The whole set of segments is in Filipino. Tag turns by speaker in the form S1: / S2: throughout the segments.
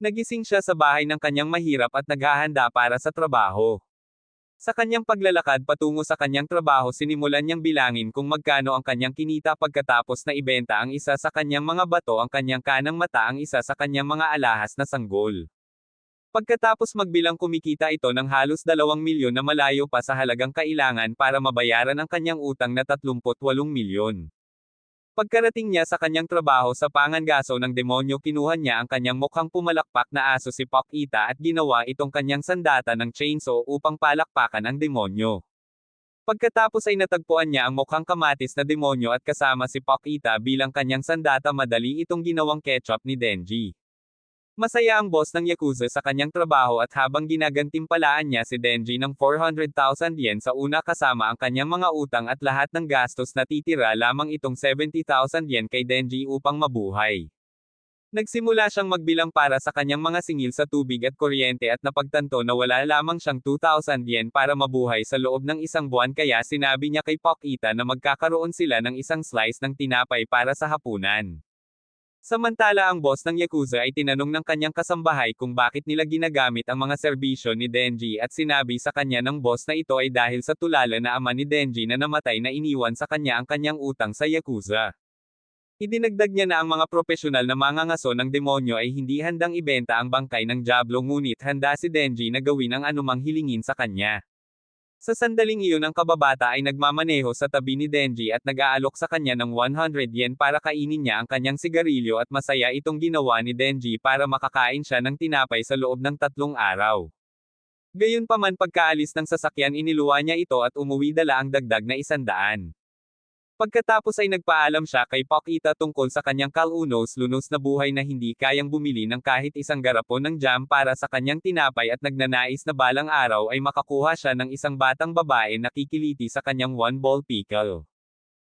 S1: Nagising siya sa bahay ng kanyang mahirap at naghahanda para sa trabaho. Sa kanyang paglalakad patungo sa kanyang trabaho sinimulan niyang bilangin kung magkano ang kanyang kinita pagkatapos na ibenta ang isa sa kanyang mga bato ang kanyang kanang mata ang isa sa kanyang mga alahas na sanggol. Pagkatapos magbilang kumikita ito ng halos 2 milyon na malayo pa sa halagang kailangan para mabayaran ang kanyang utang na 38 milyon. Pagkarating niya sa kanyang trabaho sa pangangaso ng demonyo kinuha niya ang kanyang mukhang pumalakpak na aso si Pakita at ginawa itong kanyang sandata ng chainsaw upang palakpakan ang demonyo. Pagkatapos ay natagpuan niya ang mukhang kamatis na demonyo at kasama si Pakita bilang kanyang sandata madali itong ginawang ketchup ni Denji. Masaya ang boss ng Yakuza sa kanyang trabaho at habang ginagantimpalaan niya si Denji ng 400,000 yen sa una kasama ang kanyang mga utang at lahat ng gastos natitira lamang itong 70,000 yen kay Denji upang mabuhay. Nagsimula siyang magbilang para sa kanyang mga singil sa tubig at kuryente at napagtanto na wala lamang siyang 2,000 yen para mabuhay sa loob ng isang buwan kaya sinabi niya kay Pakita na magkakaroon sila ng isang slice ng tinapay para sa hapunan. Samantala ang boss ng Yakuza ay tinanong ng kanyang kasambahay kung bakit nila ginagamit ang mga serbisyo ni Denji at sinabi sa kanya ng boss na ito ay dahil sa tulala na ama ni Denji na namatay na iniwan sa kanya ang kanyang utang sa Yakuza. Idinagdag niya na ang mga profesional na mangangaso ng demonyo ay hindi handang ibenta ang bangkay ng Diablo ngunit handa si Denji na gawin ang anumang hilingin sa kanya. Sa sandaling iyon ang kababata ay nagmamaneho sa tabi ni Denji at nag-aalok sa kanya ng 100 yen para kainin niya ang kanyang sigarilyo at masaya itong ginawa ni Denji para makakain siya ng tinapay sa loob ng 3 araw. Gayunpaman pagkaalis ng sasakyan iniluwa niya ito at umuwi dala ang dagdag na 100. Pagkatapos ay nagpaalam siya kay Pakita tungkol sa kanyang kalunos-lunos na buhay na hindi kayang bumili ng kahit isang garapon ng jam para sa kanyang tinapay at nagnanais na balang araw ay makakuha siya ng isang batang babae na kikiliti sa kanyang one-ball pickle.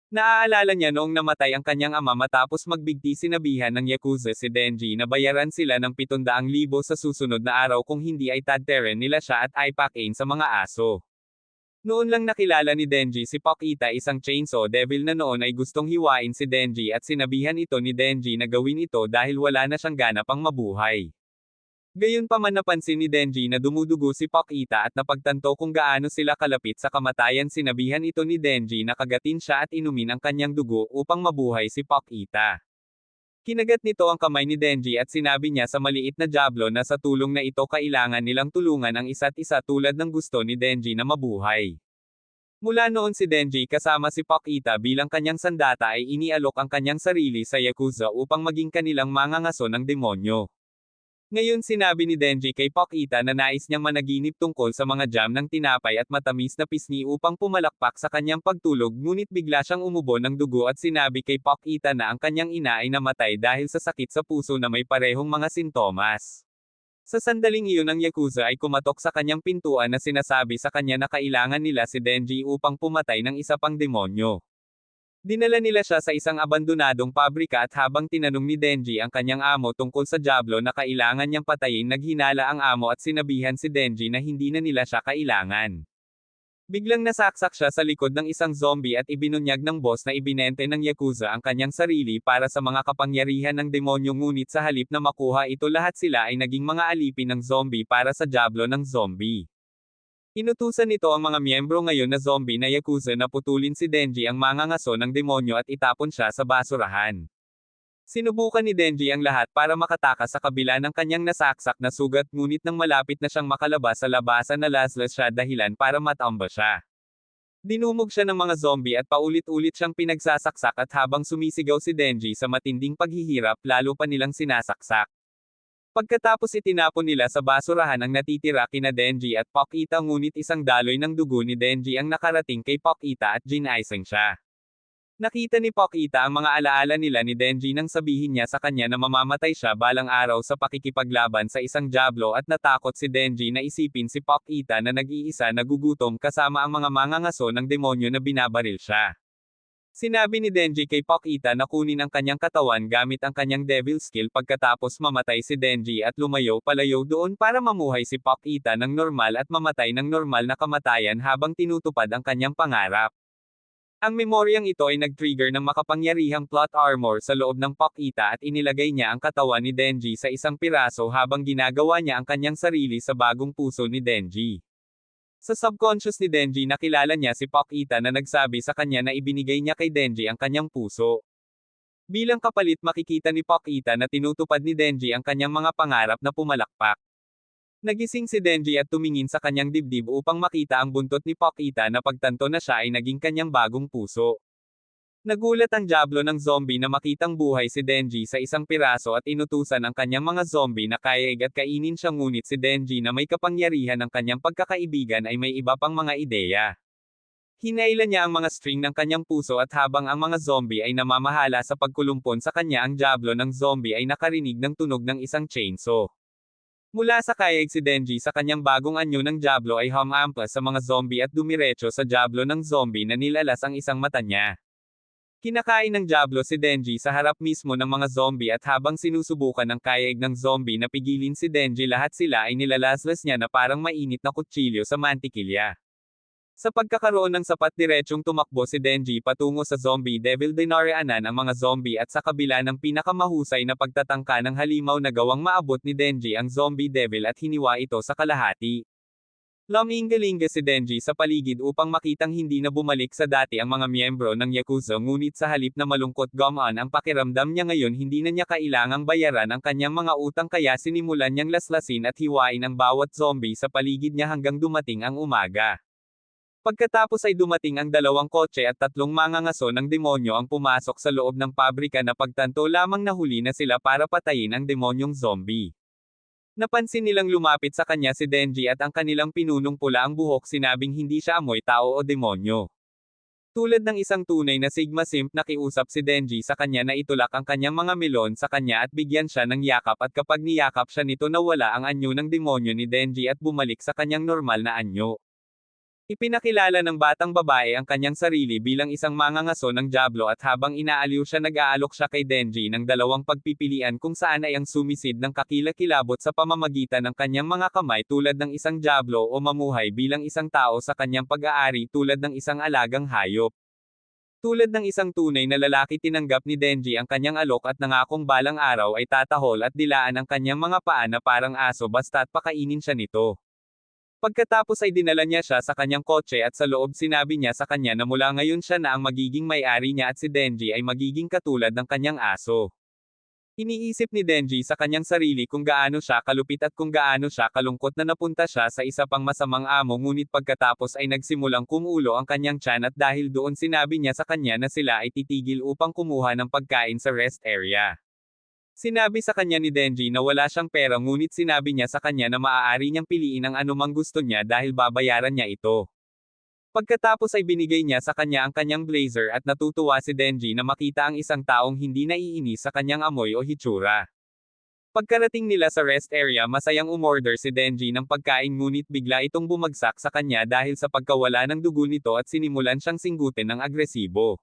S1: Naaalala niya noong namatay ang kanyang ama matapos magbigti sinabihan ng Yakuza si Denji na bayaran sila ng 700,000 sa susunod na araw kung hindi ay tadteren nila siya at ipakain sa mga aso. Noon lang nakilala ni Denji si Pakita isang chainsaw devil na noon ay gustong hiwain si Denji at sinabihan ito ni Denji na gawin ito dahil wala na siyang gana pang mabuhay. Gayunpaman napansin ni Denji na dumudugo si Pakita at napagtanto kung gaano sila kalapit sa kamatayan sinabihan ito ni Denji na kagatin siya at inumin ang kanyang dugo upang mabuhay si Pakita. Kinagat nito ang kamay ni Denji at sinabi niya sa maliit na Diablo na sa tulong na ito kailangan nilang tulungan ang isa't isa tulad ng gusto ni Denji na mabuhay. Mula noon si Denji kasama si Pakita bilang kanyang sandata ay inialok ang kanyang sarili sa Yakuza upang maging kanilang mangangaso ng demonyo. Ngayon sinabi ni Denji kay Pakita na nais niyang managinip tungkol sa mga jam ng tinapay at matamis na pisngi upang pumalakpak sa kanyang pagtulog ngunit bigla siyang umubo ng dugo at sinabi kay Pakita na ang kanyang ina ay namatay dahil sa sakit sa puso na may parehong mga sintomas. Sa sandaling iyon ang Yakuza ay kumatok sa kanyang pintuan na sinasabi sa kanya na kailangan nila si Denji upang pumatay ng isa pang demonyo. Dinala nila siya sa isang abandonadong pabrika at habang tinanong ni Denji ang kanyang amo tungkol sa Diablo na kailangan niyang patayin naghinala ang amo at sinabihan si Denji na hindi na nila siya kailangan. Biglang nasaksak siya sa likod ng isang zombie at ibinunyag ng boss na ibinente ng Yakuza ang kanyang sarili para sa mga kapangyarihan ng demonyo ngunit sa halip na makuha ito lahat sila ay naging mga alipin ng zombie para sa Diablo ng zombie. Inutusan nito ang mga miyembro ngayon na zombie na Yakuza na putulin si Denji ang mangangaso ng demonyo at itapon siya sa basurahan. Sinubukan ni Denji ang lahat para makatakas sa kabila ng kanyang nasaksak na sugat ngunit nang malapit na siyang makalabas sa labasan na laslas siya dahilan para matamba siya. Dinumog siya ng mga zombie at paulit-ulit siyang pinagsasaksak at habang sumisigaw si Denji sa matinding paghihirap lalo pa nilang sinasaksak. Pagkatapos itinapon nila sa basurahan ang natitira kina Denji at Pakita ngunit isang daloy ng dugo ni Denji ang nakarating kay Pakita at ginaisang siya. Nakita ni Pakita ang mga alaala nila ni Denji nang sabihin niya sa kanya na mamamatay siya balang araw sa pakikipaglaban sa isang Diablo at natakot si Denji na isipin si Pakita na nag-iisa nagugutom kasama ang mga mangangaso ng demonyo na binabaril siya. Sinabi ni Denji kay Pakita na kunin ang kanyang katawan gamit ang kanyang devil skill pagkatapos mamatay si Denji at lumayo-palayo doon para mamuhay si Pakita ng normal at mamatay ng normal na kamatayan habang tinutupad ang kanyang pangarap. Ang memoryang ito ay nag-trigger ng makapangyarihang plot armor sa loob ng Pakita at inilagay niya ang katawan ni Denji sa isang piraso habang ginagawa niya ang kanyang sarili sa bagong puso ni Denji. Sa subconscious ni Denji nakilala niya si Pakita na nagsabi sa kanya na ibinigay niya kay Denji ang kanyang puso. Bilang kapalit makikita ni Pakita na tinutupad ni Denji ang kanyang mga pangarap na pumalakpak. Nagising si Denji at tumingin sa kanyang dibdib upang makita ang buntot ni Pakita na pagtanto na siya ay naging kanyang bagong puso. Nagulat ang Diablo ng zombie na makitang buhay si Denji sa isang piraso at inutusan ang kanyang mga zombie na kayaig at kainin siya, ngunit si Denji na may kapangyarihan ng kanyang pagkakaibigan ay may iba pang mga ideya. Hinailan niya ang mga string ng kanyang puso at habang ang mga zombie ay namamahala sa pagkulumpon sa kanya, ang Diablo ng zombie ay nakarinig ng tunog ng isang chainsaw. Mula sa kayaig si Denji sa kanyang bagong anyo ng Diablo ay humampas sa mga zombie at dumiretso sa Diablo ng zombie na nilalas ang isang mata niya. Kinakain ng Diablo si Denji sa harap mismo ng mga zombie at habang sinusubukan ng kayaig ng zombie na pigilin si Denji, lahat sila ay nilalaslas niya na parang mainit na kutsilyo sa mantikilya. Sa pagkakaroon ng sapat, diretsong tumakbo si Denji patungo sa zombie devil, dinaraanan ang mga zombie at sa kabila ng pinakamahusay na pagtatangka ng halimaw na gawang maabot ni Denji ang zombie devil at hiniwa ito sa kalahati. Lumingalinga si Denji sa paligid upang makitang hindi na bumalik sa dati ang mga miyembro ng Yakuza, ngunit sa halip na malungkot gumaan ang pakiramdam niya ngayon, hindi na niya kailangang bayaran ang kanyang mga utang, kaya sinimulan niyang laslasin at hiwain ang bawat zombie sa paligid niya hanggang dumating ang umaga. Pagkatapos ay dumating ang dalawang kotse at tatlong mangangaso ng demonyo ang pumasok sa loob ng pabrika na pagtanto lamang nahuli na sila para patayin ang demonyong zombie. Napansin nilang lumapit sa kanya si Denji at ang kanilang pinunong pula ang buhok, sinabing hindi siya amoy tao o demonyo. Tulad ng isang tunay na Sigma Simp, nakiusap si Denji sa kanya na itulak ang kanyang mga melon sa kanya at bigyan siya ng yakap, at kapag niyakap siya nito nawala ang anyo ng demonyo ni Denji at bumalik sa kanyang normal na anyo. Ipinakilala ng batang babae ang kanyang sarili bilang isang mangangaso ng Diablo at habang inaaliw siya, nag-aalok siya kay Denji ng dalawang pagpipilian kung saan ay ang sumisid ng kakilakilabot sa pamamagitan ng kanyang mga kamay tulad ng isang Diablo o mamuhay bilang isang tao sa kanyang pag-aari tulad ng isang alagang hayop. Tulad ng isang tunay na lalaki, tinanggap ni Denji ang kanyang alok at nangakong balang araw ay tatahol at dilaan ang kanyang mga paa na parang aso basta't pakainin siya nito. Pagkatapos ay dinala niya siya sa kanyang kotse at sa loob sinabi niya sa kanya na mula ngayon siya na ang magiging may-ari niya at si Denji ay magiging katulad ng kanyang aso. Iniisip ni Denji sa kanyang sarili kung gaano siya kalupit at kung gaano siya kalungkot na napunta siya sa isa pang masamang amo, ngunit pagkatapos ay nagsimulang kumulo ang kanyang tiyan at dahil doon sinabi niya sa kanya na sila ay titigil upang kumuha ng pagkain sa rest area. Sinabi sa kanya ni Denji na wala siyang pera, ngunit sinabi niya sa kanya na maaari niyang piliin ang anumang gusto niya dahil babayaran niya ito. Pagkatapos ay binigay niya sa kanya ang kanyang blazer at natutuwa si Denji na makita ang isang taong hindi naiinis sa kanyang amoy o hitsura. Pagkarating nila sa rest area, masayang umorder si Denji ng pagkain, ngunit bigla itong bumagsak sa kanya dahil sa pagkawala ng dugo nito at sinimulan siyang singgutin ng agresibo.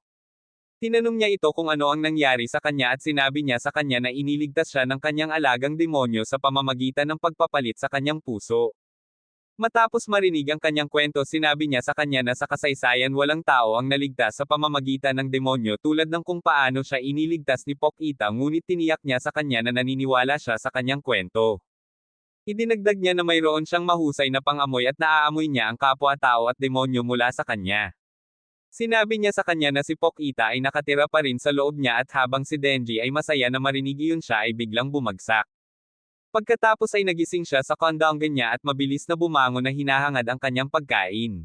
S1: Tinanong niya ito kung ano ang nangyari sa kanya at sinabi niya sa kanya na iniligtas siya ng kanyang alagang demonyo sa pamamagitan ng pagpapalit sa kanyang puso. Matapos marinig ang kanyang kwento, sinabi niya sa kanya na sa kasaysayan walang tao ang naligtas sa pamamagitan ng demonyo tulad ng kung paano siya iniligtas ni Pakita, ngunit tiniyak niya sa kanya na naniniwala siya sa kanyang kwento. Idinagdag niya na mayroon siyang mahusay na pangamoy at naaamoy niya ang kapwa-tao at demonyo mula sa kanya. Sinabi niya sa kanya na si Pakita ay nakatira pa rin sa loob niya at habang si Denji ay masaya na marinig iyon, siya ay biglang bumagsak. Pagkatapos ay nagising siya sa kondongan niya at mabilis na bumangon na hinahangad ang kanyang pagkain.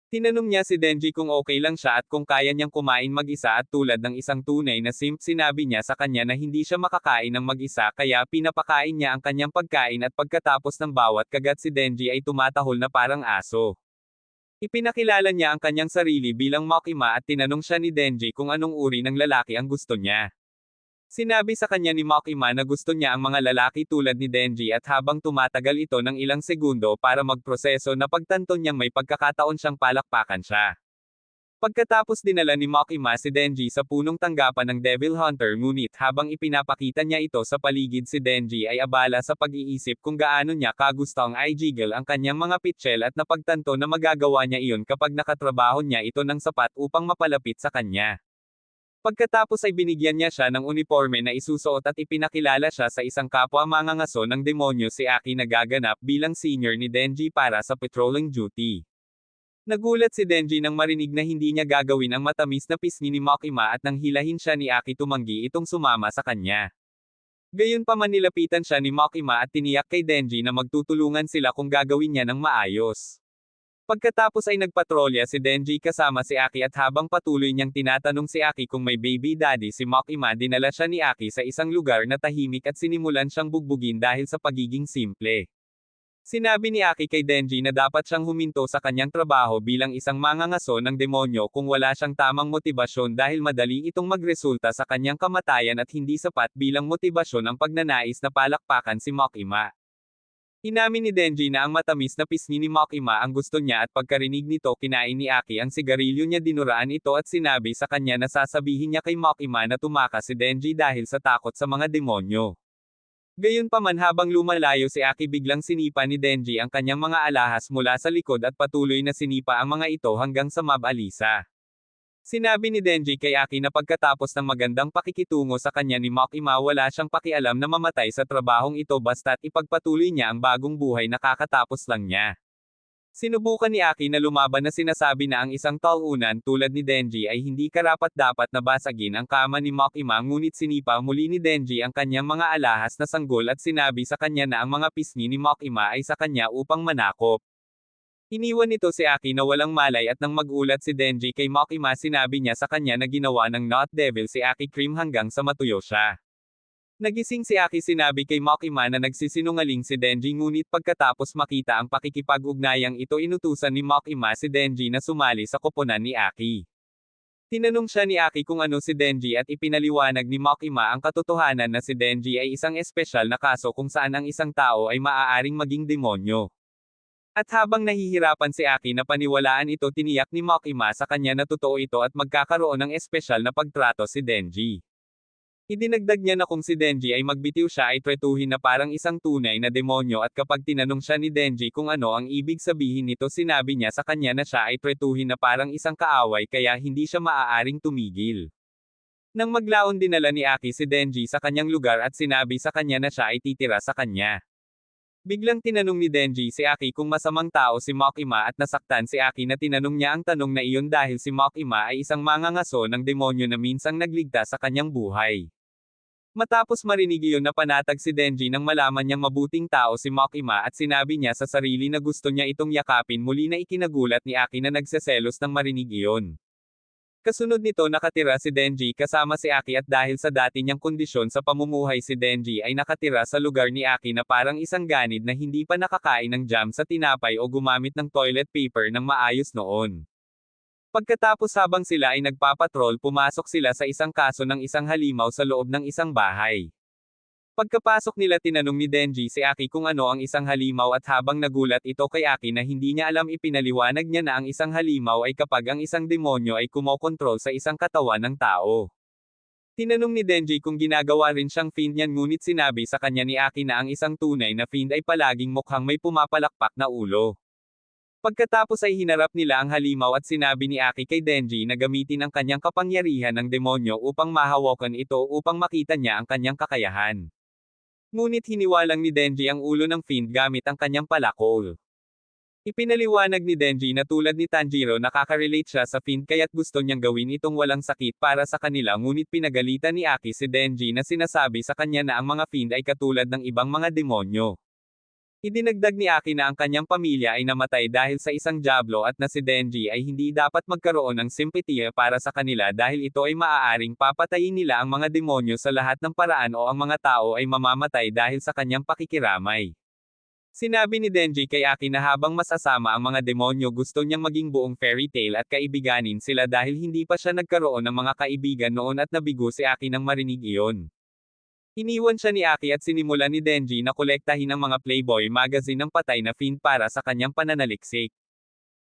S1: Tinanong niya si Denji kung okay lang siya at kung kaya niyang kumain mag-isa, at tulad ng isang tunay na simp sinabi niya sa kanya na hindi siya makakain ng mag-isa kaya pinapakain niya ang kanyang pagkain, at pagkatapos ng bawat kagat si Denji ay tumatahol na parang aso. Ipinakilala niya ang kanyang sarili bilang Makima at tinanong siya ni Denji kung anong uri ng lalaki ang gusto niya. Sinabi sa kanya ni Makima na gusto niya ang mga lalaki tulad ni Denji, at habang tumatagal ito ng ilang segundo para magproseso, napagtanto niyang may pagkakataon siyang palakpakan siya. Pagkatapos dinala ni Makima si Denji sa punong tanggapan ng Devil Hunter, ngunit habang ipinapakita niya ito sa paligid, si Denji ay abala sa pag-iisip kung gaano niya kagusto ang i-jiggle ang kanyang mga pitchel at napagtanto na magagawa niya iyon kapag nakatrabaho niya ito ng sapat upang mapalapit sa kanya. Pagkatapos ay binigyan niya siya ng uniforme na isusuot at ipinakilala siya sa isang kapwa mangangaso ng demonyo, si Aki, na gaganap bilang senior ni Denji para sa patrolling duty. Nagulat si Denji nang marinig na hindi niya gagawin ang matamis na pisngi ni Makima at nang hilahin siya ni Aki, tumanggi itong sumama sa kanya. Gayunpaman, nilapitan siya ni Makima at tiniyak kay Denji na magtutulungan sila kung gagawin niya ng maayos. Pagkatapos ay nagpatrolya si Denji kasama si Aki at habang patuloy niyang tinatanong si Aki kung may baby daddy si Makima, dinala siya ni Aki sa isang lugar na tahimik at sinimulan siyang bugbugin dahil sa pagiging simple. Sinabi ni Aki kay Denji na dapat siyang huminto sa kanyang trabaho bilang isang mangangaso ng demonyo kung wala siyang tamang motibasyon dahil madali itong magresulta sa kanyang kamatayan at hindi sapat bilang motibasyon ang pagnanais na palakpakan si Makima. Inamin ni Denji na ang matamis na pisngi ni Makima ang gusto niya at pagkarinig nito, kinain ni Aki ang sigarilyo niya, dinuraan ito at sinabi sa kanya na sasabihin niya kay Makima na tumakas si Denji dahil sa takot sa mga demonyo. Gayunpaman, habang lumalayo si Aki, biglang sinipa ni Denji ang kanyang mga alahas mula sa likod at patuloy na sinipa ang mga ito hanggang sa mabalisa. Sinabi ni Denji kay Aki na pagkatapos ng magandang pakikitungo sa kanya ni Makima, wala siyang pakialam na mamatay sa trabahong ito basta't ipagpatuloy niya ang bagong buhay na kakatapos lang niya. Sinubukan ni Aki na lumaban na sinasabi na ang isang talunan tulad ni Denji ay hindi karapat-dapat na basagin ang kama ni Makima, ngunit sinipa muli ni Denji ang kanyang mga alahas na sanggol at sinabi sa kanya na ang mga pisngi ni Makima ay sa kanya upang manakop. Iniwan nito si Aki na walang malay at nang magulat si Denji kay Makima, sinabi niya sa kanya na ginawa ng Not Devil si Aki cream hanggang sa matuyo siya. Nagising si Aki, sinabi kay Makima na nagsisinungaling si Denji, ngunit pagkatapos makita ang pakikipag-ugnayang ito, inutusan ni Makima si Denji na sumali sa koponan ni Aki. Tinanong siya ni Aki kung ano si Denji at ipinaliwanag ni Makima ang katotohanan na si Denji ay isang espesyal na kaso kung saan ang isang tao ay maaaring maging demonyo. At habang nahihirapan si Aki na paniwalaan ito, tiniyak ni Makima sa kanya na totoo ito at magkakaroon ng espesyal na pagtrato si Denji. Idinagdag niya na kung si Denji ay magbitiw, siya ay tretuhin na parang isang tunay na demonyo, at kapag tinanong siya ni Denji kung ano ang ibig sabihin nito, sinabi niya sa kanya na siya ay tretuhin na parang isang kaaway kaya hindi siya maaaring tumigil. Nang maglaon, dinala ni Aki si Denji sa kanyang lugar at sinabi sa kanya na siya ay titira sa kanya. Biglang tinanong ni Denji si Aki kung masamang tao si Makima at nasaktan si Aki na tinanong niya ang tanong na iyon dahil si Makima ay isang mangangaso ng demonyo na minsang nagligtas sa kanyang buhay. Matapos marinig iyon, napanatag si Denji nang malaman niyang mabuting tao si Makima at sinabi niya sa sarili na gusto niya itong yakapin. Muli na ikinagulat ni Aki na nagseselos nang marinig iyon. Kasunod nito, nakatira si Denji kasama si Aki at dahil sa dati niyang kondisyon sa pamumuhay, si Denji ay nakatira sa lugar ni Aki na parang isang ganid na hindi pa nakakain ng jam sa tinapay o gumamit ng toilet paper ng maayos noon. Pagkatapos, habang sila ay nagpapatrol, pumasok sila sa isang kaso ng isang halimaw sa loob ng isang bahay. Pagkapasok nila, tinanong ni Denji si Aki kung ano ang isang halimaw at habang nagulat ito kay Aki na hindi niya alam, ipinaliwanag niya na ang isang halimaw ay kapag ang isang demonyo ay kumokontrol sa isang katawan ng tao. Tinanong ni Denji kung ginagawa rin siyang fiend niyan, ngunit sinabi sa kanya ni Aki na ang isang tunay na fiend ay palaging mukhang may pumapalakpak na ulo. Pagkatapos ay hinarap nila ang halimaw at sinabi ni Aki kay Denji na gamitin ang kanyang kapangyarihan ng demonyo upang mahawakan ito upang makita niya ang kanyang kakayahan. Ngunit hiniwalang ni Denji ang ulo ng fiend gamit ang kanyang palakol. Ipinaliwanag ni Denji na tulad ni Tanjiro, nakaka-relate siya sa fiend kaya't gusto niyang gawin itong walang sakit para sa kanila, ngunit pinagalitan ni Aki si Denji na sinasabi sa kanya na ang mga fiend ay katulad ng ibang mga demonyo. Idinagdag ni Aki na ang kanyang pamilya ay namatay dahil sa isang diablo at na si Denji ay hindi dapat magkaroon ng simpatiya para sa kanila dahil ito ay maaaring papatayin nila ang mga demonyo sa lahat ng paraan o ang mga tao ay mamamatay dahil sa kanyang pakikiramay. Sinabi ni Denji kay Aki na habang masasama ang mga demonyo, gusto niyang maging buong fairy tale at kaibiganin sila dahil hindi pa siya nagkaroon ng mga kaibigan noon at nabigo si Aki nang marinig iyon. Iniwan siya ni Aki at sinimulan ni Denji na kolektahin ang mga Playboy magazine ng patay na fiend para sa kanyang pananaliksik.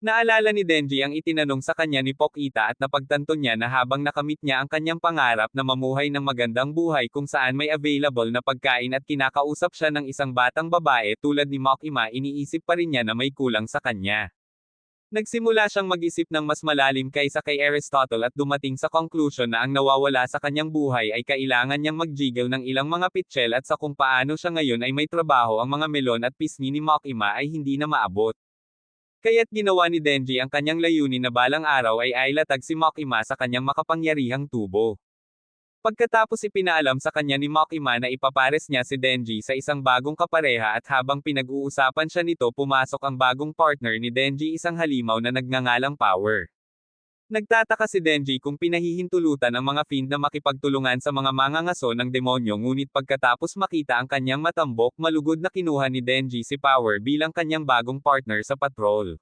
S1: Naalala ni Denji ang itinanong sa kanya ni Pokita at napagtanto niya na habang nakamit niya ang kanyang pangarap na mamuhay ng magandang buhay kung saan may available na pagkain at kinakausap siya ng isang batang babae tulad ni Makima, iniisip pa rin niya na may kulang sa kanya. Nagsimula siyang mag-isip ng mas malalim kaysa kay Aristotle at dumating sa conclusion na ang nawawala sa kanyang buhay ay kailangan niyang mag-jiggle ng ilang mga pitchel at sa kung paano siya ngayon ay may trabaho ang mga melon at pisngi ni Makima ay hindi na maabot. Kaya't ginawa ni Denji ang kanyang layunin na balang araw ay ailatag si Makima sa kanyang makapangyarihang tubo. Pagkatapos ipinaalam sa kanya ni Makima na ipapares niya si Denji sa isang bagong kapareha at habang pinag-uusapan siya nito pumasok ang bagong partner ni Denji, isang halimaw na nagngangalang Power. Nagtataka si Denji kung pinahihintulutan ang mga fiend na makipagtulungan sa mga mangangaso ng demonyo, ngunit pagkatapos makita ang kanyang matambok malugod na kinuha ni Denji si Power bilang kanyang bagong partner sa patrol.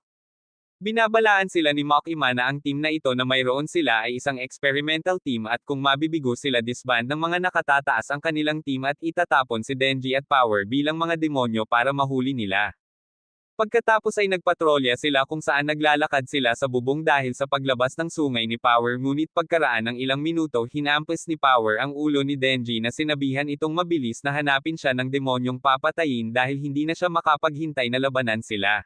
S1: Binabalaan sila ni Makima na ang team na ito na mayroon sila ay isang experimental team at kung mabibigo sila disband ng mga nakatataas ang kanilang team at itatapon si Denji at Power bilang mga demonyo para mahuli nila. Pagkatapos ay nagpatrolya sila kung saan naglalakad sila sa bubong dahil sa paglabas ng sungay ni Power, ngunit pagkaraan ng ilang minuto hinampas ni Power ang ulo ni Denji na sinabihan itong mabilis na hanapin siya ng demonyong papatayin dahil hindi na siya makapaghintay na labanan sila.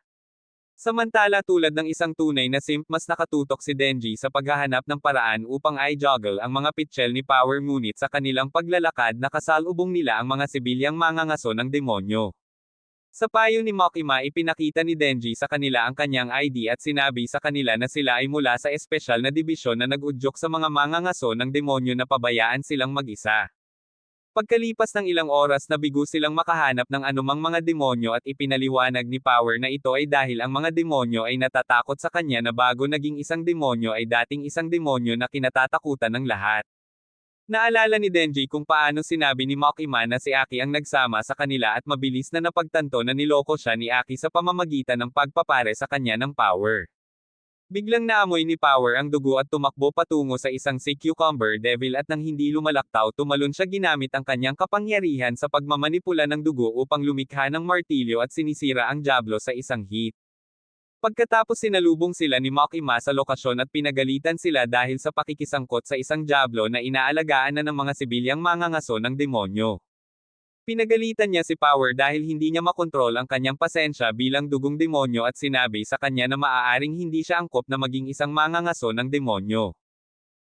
S1: Samantala tulad ng isang tunay na simp mas nakatutok si Denji sa paghahanap ng paraan upang i-juggle ang mga pitchel ni Power, ngunit sa kanilang paglalakad nakasalubong nila ang mga sibilyang mangangaso ng demonyo. Sa payo ni Makima ipinakita ni Denji sa kanila ang kanyang ID at sinabi sa kanila na sila ay mula sa espesyal na dibisyon na nag-udyok sa mga mangangaso ng demonyo na pabayaan silang mag-isa. Pagkalipas ng ilang oras nabigo silang makahanap ng anumang mga demonyo at ipinaliwanag ni Power na ito ay dahil ang mga demonyo ay natatakot sa kanya na bago naging isang demonyo ay dating isang demonyo na kinatatakutan ng lahat. Naalala ni Denji kung paano sinabi ni Makima na si Aki ang nagsama sa kanila at mabilis na napagtanto na niloko siya ni Aki sa pamamagitan ng pagpapare sa kanya ng Power. Biglang naamoy ni Power ang dugo at tumakbo patungo sa isang sea cucumber devil at nang hindi lumalaktaw tumalon siya ginamit ang kanyang kapangyarihan sa pagmamanipula ng dugo upang lumikha ng martilyo at sinisira ang Diablo sa isang hit. Pagkatapos sinalubong sila ni Makima sa lokasyon at pinagalitan sila dahil sa pakikisangkot sa isang Diablo na inaalagaan na ng mga sibilyang mangangaso ng demonyo. Pinagalitan niya si Power dahil hindi niya makontrol ang kanyang pasensya bilang dugong demonyo at sinabi sa kanya na maaaring hindi siya angkop na maging isang mangangaso ng demonyo.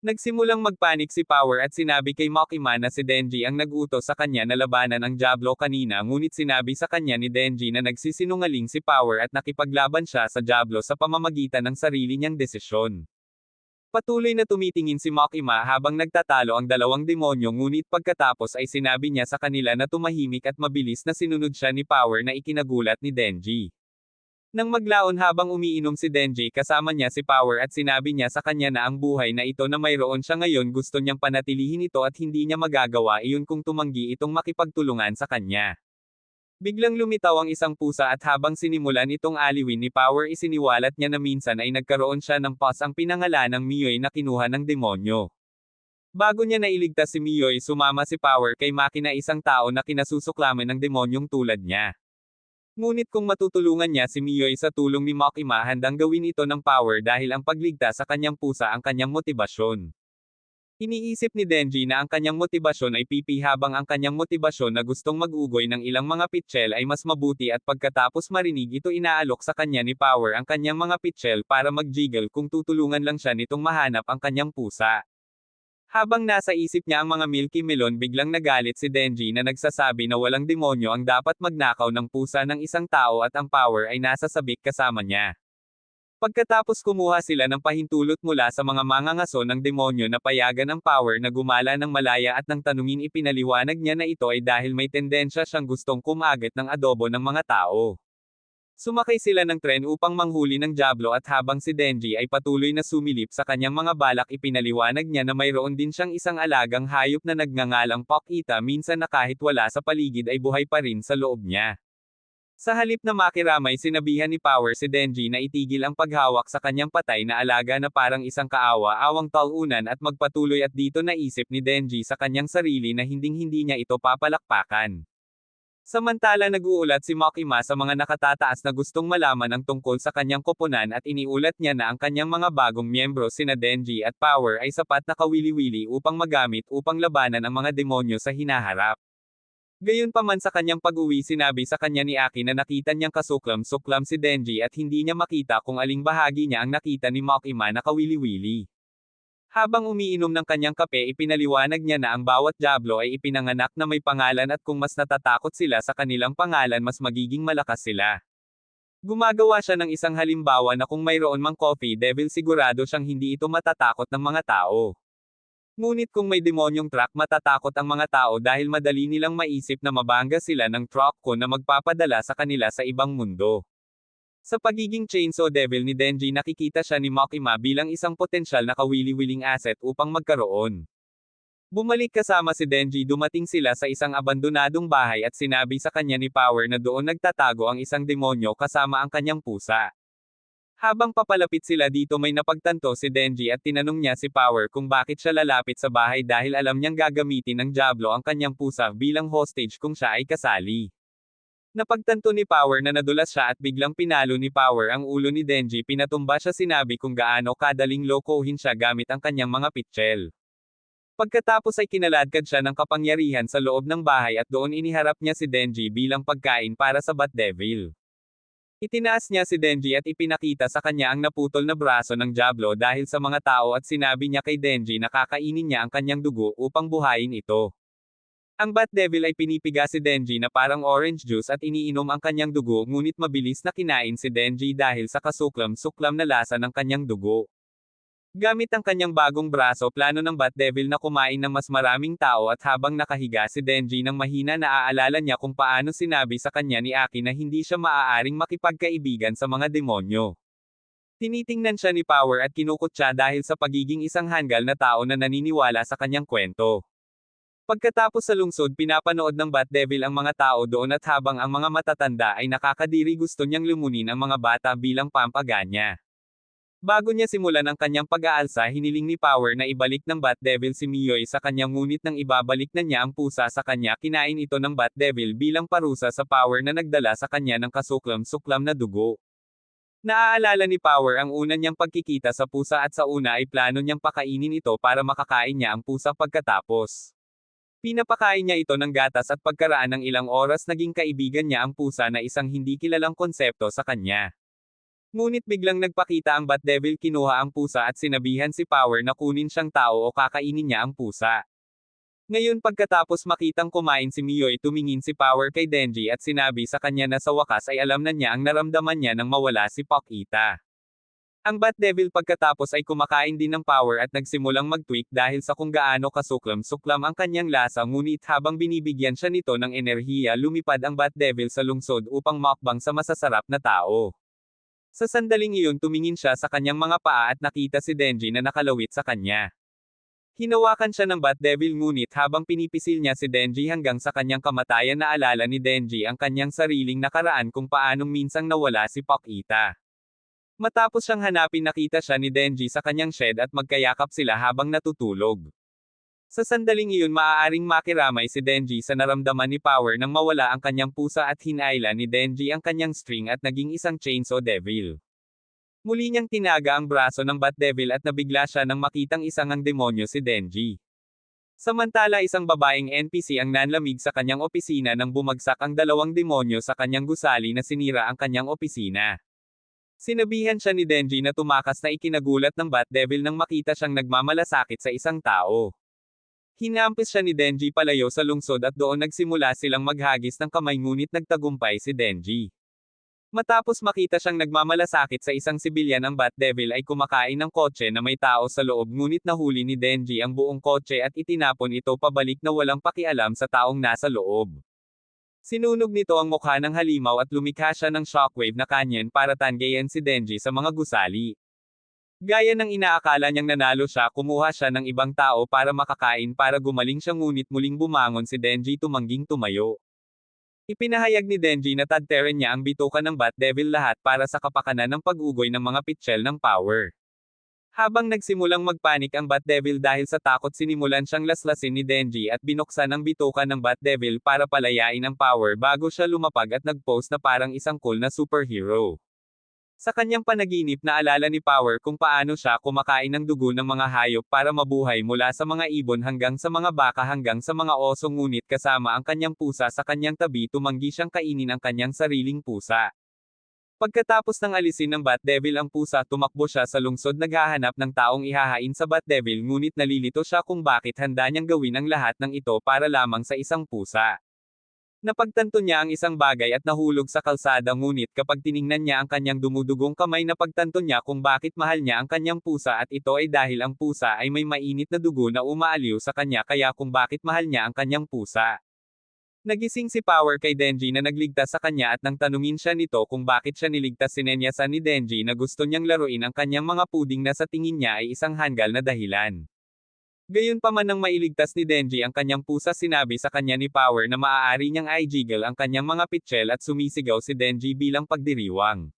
S1: Nagsimulang magpanik si Power at sinabi kay Makima na si Denji ang nag-utos sa kanya na labanan ang Diablo kanina, ngunit sinabi sa kanya ni Denji na nagsisinungaling si Power at nakipaglaban siya sa Diablo sa pamamagitan ng sarili niyang desisyon. Patuloy na tumitingin si Makima habang nagtatalo ang dalawang demonyo, ngunit pagkatapos ay sinabi niya sa kanila na tumahimik at mabilis na sinunod siya ni Power na ikinagulat ni Denji. Nang maglaon habang umiinom si Denji kasama niya si Power at sinabi niya sa kanya na ang buhay na ito na mayroon siya ngayon gusto niyang panatilihin ito at hindi niya magagawa iyon kung tumanggi itong makipagtulungan sa kanya. Biglang lumitaw ang isang pusa at habang sinimulan itong aliwin ni Power isiniwalat niya na minsan ay nagkaroon siya ng pus ang pinangalanang Miyoy na kinuha ng demonyo. Bago niya nailigtas si Miyoy sumama si Power kay Maki na isang tao na kinasusuklaman ng demonyong tulad niya. Ngunit kung matutulungan niya si Miyoy sa tulong ni Makima handang gawin ito ng Power dahil ang pagligtas sa kanyang pusa ang kanyang motibasyon. Iniisip ni Denji na ang kanyang motibasyon ay pipi habang ang kanyang motibasyon na gustong mag-ugoy ng ilang mga pitchel ay mas mabuti at pagkatapos marinig ito inaalok sa kanya ni Power ang kanyang mga pitchel para mag-jiggle kung tutulungan lang siya nitong mahanap ang kanyang pusa. Habang nasa isip niya ang mga Milky Melon biglang nagalit si Denji na nagsasabi na walang demonyo ang dapat magnakaw ng pusa ng isang tao at ang Power ay nasa sabik kasama niya. Pagkatapos kumuha sila ng pahintulot mula sa mga mangangaso ng demonyo na payagan ang Power na gumala ng malaya at nang tanungin ipinaliwanag niya na ito ay dahil may tendensya siyang gustong kumagat ng adobo ng mga tao. Sumakay sila ng tren upang manghuli ng Diablo at habang si Denji ay patuloy na sumilip sa kanyang mga balak ipinaliwanag niya na mayroon din siyang isang alagang hayop na nagngangalang Pokita minsan na kahit wala sa paligid ay buhay pa rin sa loob niya. Sa halip na makiramay sinabihan ni Power si Denji na itigil ang paghawak sa kanyang patay na alaga na parang isang kaawa-awang talunan at magpatuloy at dito naisip ni Denji sa kanyang sarili na hinding-hindi niya ito papalakpakan. Samantala nag-uulat si Makima sa mga nakatataas na gustong malaman ang tungkol sa kanyang koponan at iniulat niya na ang kanyang mga bagong miyembro sina Denji at Power ay sapat na kawili-wili upang magamit upang labanan ang mga demonyo sa hinaharap. Gayunpaman sa kanyang pag-uwi sinabi sa kanya ni Aki na nakita niyang kasuklam-suklam si Denji at hindi niya makita kung aling bahagi niya ang nakita ni Makima na kawili-wili. Habang umiinom ng kanyang kape ipinaliwanag niya na ang bawat Diablo ay ipinanganak na may pangalan at kung mas natatakot sila sa kanilang pangalan mas magiging malakas sila. Gumagawa siya ng isang halimbawa na kung mayroon mang coffee devil sigurado siyang hindi ito matatakot ng mga tao. Ngunit kung may demonyong truck matatakot ang mga tao dahil madali nilang maisip na mabangga sila ng truck ko na magpapadala sa kanila sa ibang mundo. Sa pagiging Chainsaw Devil ni Denji nakikita siya ni Makima bilang isang potensyal na kawili-wiling asset upang magkaroon. Bumalik kasama si Denji dumating sila sa isang abandonadong bahay at sinabi sa kanya ni Power na doon nagtatago ang isang demonyo kasama ang kanyang pusa. Habang papalapit sila dito may napagtanto si Denji at tinanong niya si Power kung bakit siya lalapit sa bahay dahil alam niyang gagamitin ng Diablo ang kanyang pusa bilang hostage kung siya ay kasali. Napagtanto ni Power na nadulas siya at biglang pinalo ni Power ang ulo ni Denji pinatumba siya sinabi kung gaano kadaling lokohin siya gamit ang kanyang mga pitchel. Pagkatapos ay kinaladkad siya ng kapangyarihan sa loob ng bahay at doon iniharap niya si Denji bilang pagkain para sa Bat Devil. Itinaas niya si Denji at ipinakita sa kanya ang naputol na braso ng Diablo dahil sa mga tao at sinabi niya kay Denji na kakainin niya ang kanyang dugo upang buhayin ito. Ang Bat Devil ay pinipiga si Denji na parang orange juice at iniinom ang kanyang dugo ngunit mabilis na kinain si Denji dahil sa kasuklam-suklam na lasa ng kanyang dugo. Gamit ang kanyang bagong braso plano ng Bat Devil na kumain ng mas maraming tao at habang nakahiga si Denji nang mahina naaalala niya kung paano sinabi sa kanya ni Aki na hindi siya maaaring makipagkaibigan sa mga demonyo. Tinitingnan siya ni Power at kinukutya dahil sa pagiging isang hanggal na tao na naniniwala sa kanyang kwento. Pagkatapos sa lungsod pinapanood ng Bat Devil ang mga tao doon at habang ang mga matatanda ay nakakadiri gusto niyang lumunin ang mga bata bilang pampaganya. Bago niya simulan ang kanyang pag-aalsa hiniling ni Power na ibalik ng Bat Devil si Miyoy sa kanya ngunit nang ibabalik na niya ang pusa sa kanya kinain ito ng Bat Devil bilang parusa sa Power na nagdala sa kanya ng kasuklam-suklam na dugo. Naaalala ni Power ang una niyang pagkikita sa pusa at sa una ay plano niyang pakainin ito para makakain niya ang pusa pagkatapos. Pinapakain niya ito ng gatas at pagkaraan ng ilang oras naging kaibigan niya ang pusa na isang hindi kilalang konsepto sa kanya. Ngunit biglang nagpakita ang Bat Devil kinuha ang pusa at sinabihan si Power na kunin siyang tao o kakainin niya ang pusa. Ngayon pagkatapos makitang kumain si Miyoy tumingin si Power kay Denji at sinabi sa kanya na sa wakas ay alam na niya ang naramdaman niya nang mawala si Pakita. Ang Bat Devil pagkatapos ay kumakain din ng Power at nagsimulang mag-tweak dahil sa kung gaano kasuklam-suklam ang kanyang lasa ngunit habang binibigyan siya nito ng enerhiya lumipad ang Bat Devil sa lungsod upang makbang sa masasarap na tao. Sa sandaling iyon tumingin siya sa kanyang mga paa at nakita si Denji na nakalawit sa kanya. Hinawakan siya ng Bat Devil ngunit habang pinipisil niya si Denji hanggang sa kanyang kamatayan naalala ni Denji ang kanyang sariling nakaraan kung paanong minsang nawala si Pakita. Matapos siyang hanapin nakita siya ni Denji sa kanyang shed at magkayakap sila habang natutulog. Sa sandaling iyon maaaring makiramay si Denji sa naramdaman ni Power nang mawala ang kanyang pusa at hinailan ni Denji ang kanyang string at naging isang Chainsaw Devil. Muli niyang tinaga ang braso ng Bat Devil at nabigla siya nang makitang isang ang demonyo si Denji. Samantala isang babaeng NPC ang nanlamig sa kanyang opisina nang bumagsak ang dalawang demonyo sa kanyang gusali na sinira ang kanyang opisina. Sinabihan siya ni Denji na tumakas na ikinagulat ng Bat Devil nang makita siyang nagmamalasakit sa isang tao. Hinampis siya ni Denji palayo sa lungsod at doon nagsimula silang maghagis ng kamay ngunit nagtagumpay si Denji. Matapos makita siyang nagmamalasakit sa isang sibilyan ang Bat Devil ay kumakain ng kotse na may tao sa loob ngunit nahuli ni Denji ang buong kotse at itinapon ito pabalik na walang pakialam sa taong nasa loob. Sinunog nito ang mukha ng halimaw at lumikha siya ng shockwave na kanyen para tanggayin si Denji sa mga gusali. Gaya ng inaakala niyang nanalo siya kumuha siya ng ibang tao para makakain para gumaling siya ngunit muling bumangon si Denji tumangging tumayo. Ipinahayag ni Denji na tadterin niya ang bituka ng Bat Devil lahat para sa kapakanan ng pag-ugoy ng mga pitchel ng Power. Habang nagsimulang magpanik ang Bat-Devil dahil sa takot sinimulan siyang laslasin ni Denji at binuksan ang bituka ng Bat-Devil para palayain ang Power bago siya lumapag at nag-pose na parang isang cool na superhero. Sa kanyang panaginip naalala ni Power kung paano siya kumakain ng dugo ng mga hayop para mabuhay mula sa mga ibon hanggang sa mga baka hanggang sa mga oso ngunit kasama ang kanyang pusa sa kanyang tabi tumanggi siyang kainin ang kanyang sariling pusa. Pagkatapos ng alisin ng Bat-Devil ang pusa tumakbo siya sa lungsod naghahanap ng taong ihahain sa Bat-Devil ngunit nalilito siya kung bakit handa niyang gawin ang lahat ng ito para lamang sa isang pusa. Napagtanto niya ang isang bagay at nahulog sa kalsada ngunit kapag tiningnan niya ang kanyang dumudugong kamay napagtanto niya kung bakit mahal niya ang kanyang pusa at ito ay dahil ang pusa ay may mainit na dugo na umaaliw sa kanya kaya kung bakit mahal niya ang kanyang pusa. Nagising si Power kay Denji na nagligtas sa kanya at nang tanungin siya nito kung bakit siya niligtas sinenyasan ni Denji na gusto niyang laruin ang kanyang mga puding na sa tingin niya ay isang hanggal na dahilan. Gayunpaman nang mailigtas ni Denji ang kanyang pusa sinabi sa kanya ni Power na maaari niyang i-jiggle ang kanyang mga pitchel at sumisigaw si Denji bilang pagdiriwang.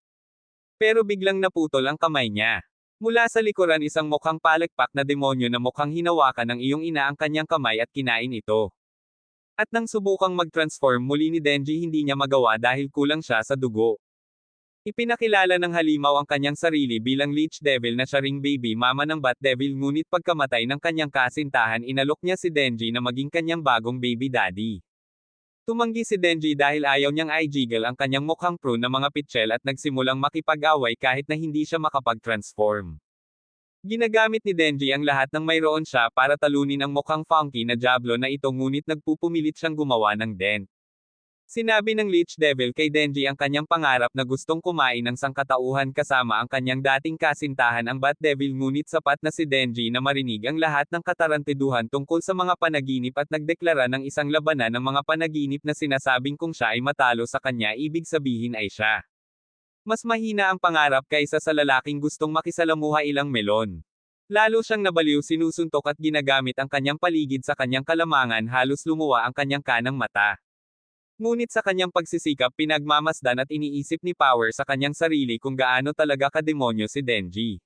S1: Pero biglang naputol ang kamay niya. Mula sa likuran isang mukhang palakpak na demonyo na mukhang hinawakan ng iyong ina ang kanyang kamay at kinain ito. At nang subukang mag-transform muli ni Denji hindi niya magawa dahil kulang siya sa dugo. Ipinakilala ng halimaw ang kanyang sarili bilang Leech Devil na siya ring baby mama ng Bat Devil ngunit pagkamatay ng kanyang kasintahan inalok niya si Denji na maging kanyang bagong baby daddy. Tumanggi si Denji dahil ayaw niyang i-jiggle ang kanyang mukhang prune na mga pitchel at nagsimulang makipag-away kahit na hindi siya makapag-transform. Ginagamit ni Denji ang lahat ng mayroon siya para talunin ang mukhang funky na Diablo na ito ngunit nagpupumilit siyang gumawa ng dent. Sinabi ng Leech Devil kay Denji ang kanyang pangarap na gustong kumain ng sangkatauhan kasama ang kanyang dating kasintahan ang Bat Devil ngunit sapat na si Denji na marinig ang lahat ng katarantiduhan tungkol sa mga panaginip at nagdeklara ng isang labanan ng mga panaginip na sinasabing kung siya ay matalo sa kanya ibig sabihin ay siya. Mas mahina ang pangarap kaysa sa lalaking gustong makisalamuha ilang melon. Lalo siyang nabaliw sinusuntok at ginagamit ang kanyang paligid sa kanyang kalamangan halos lumuwa ang kanyang kanang mata. Ngunit sa kanyang pagsisikap pinagmamasdan at iniisip ni Power sa kanyang sarili kung gaano talaga kademonyo si Denji.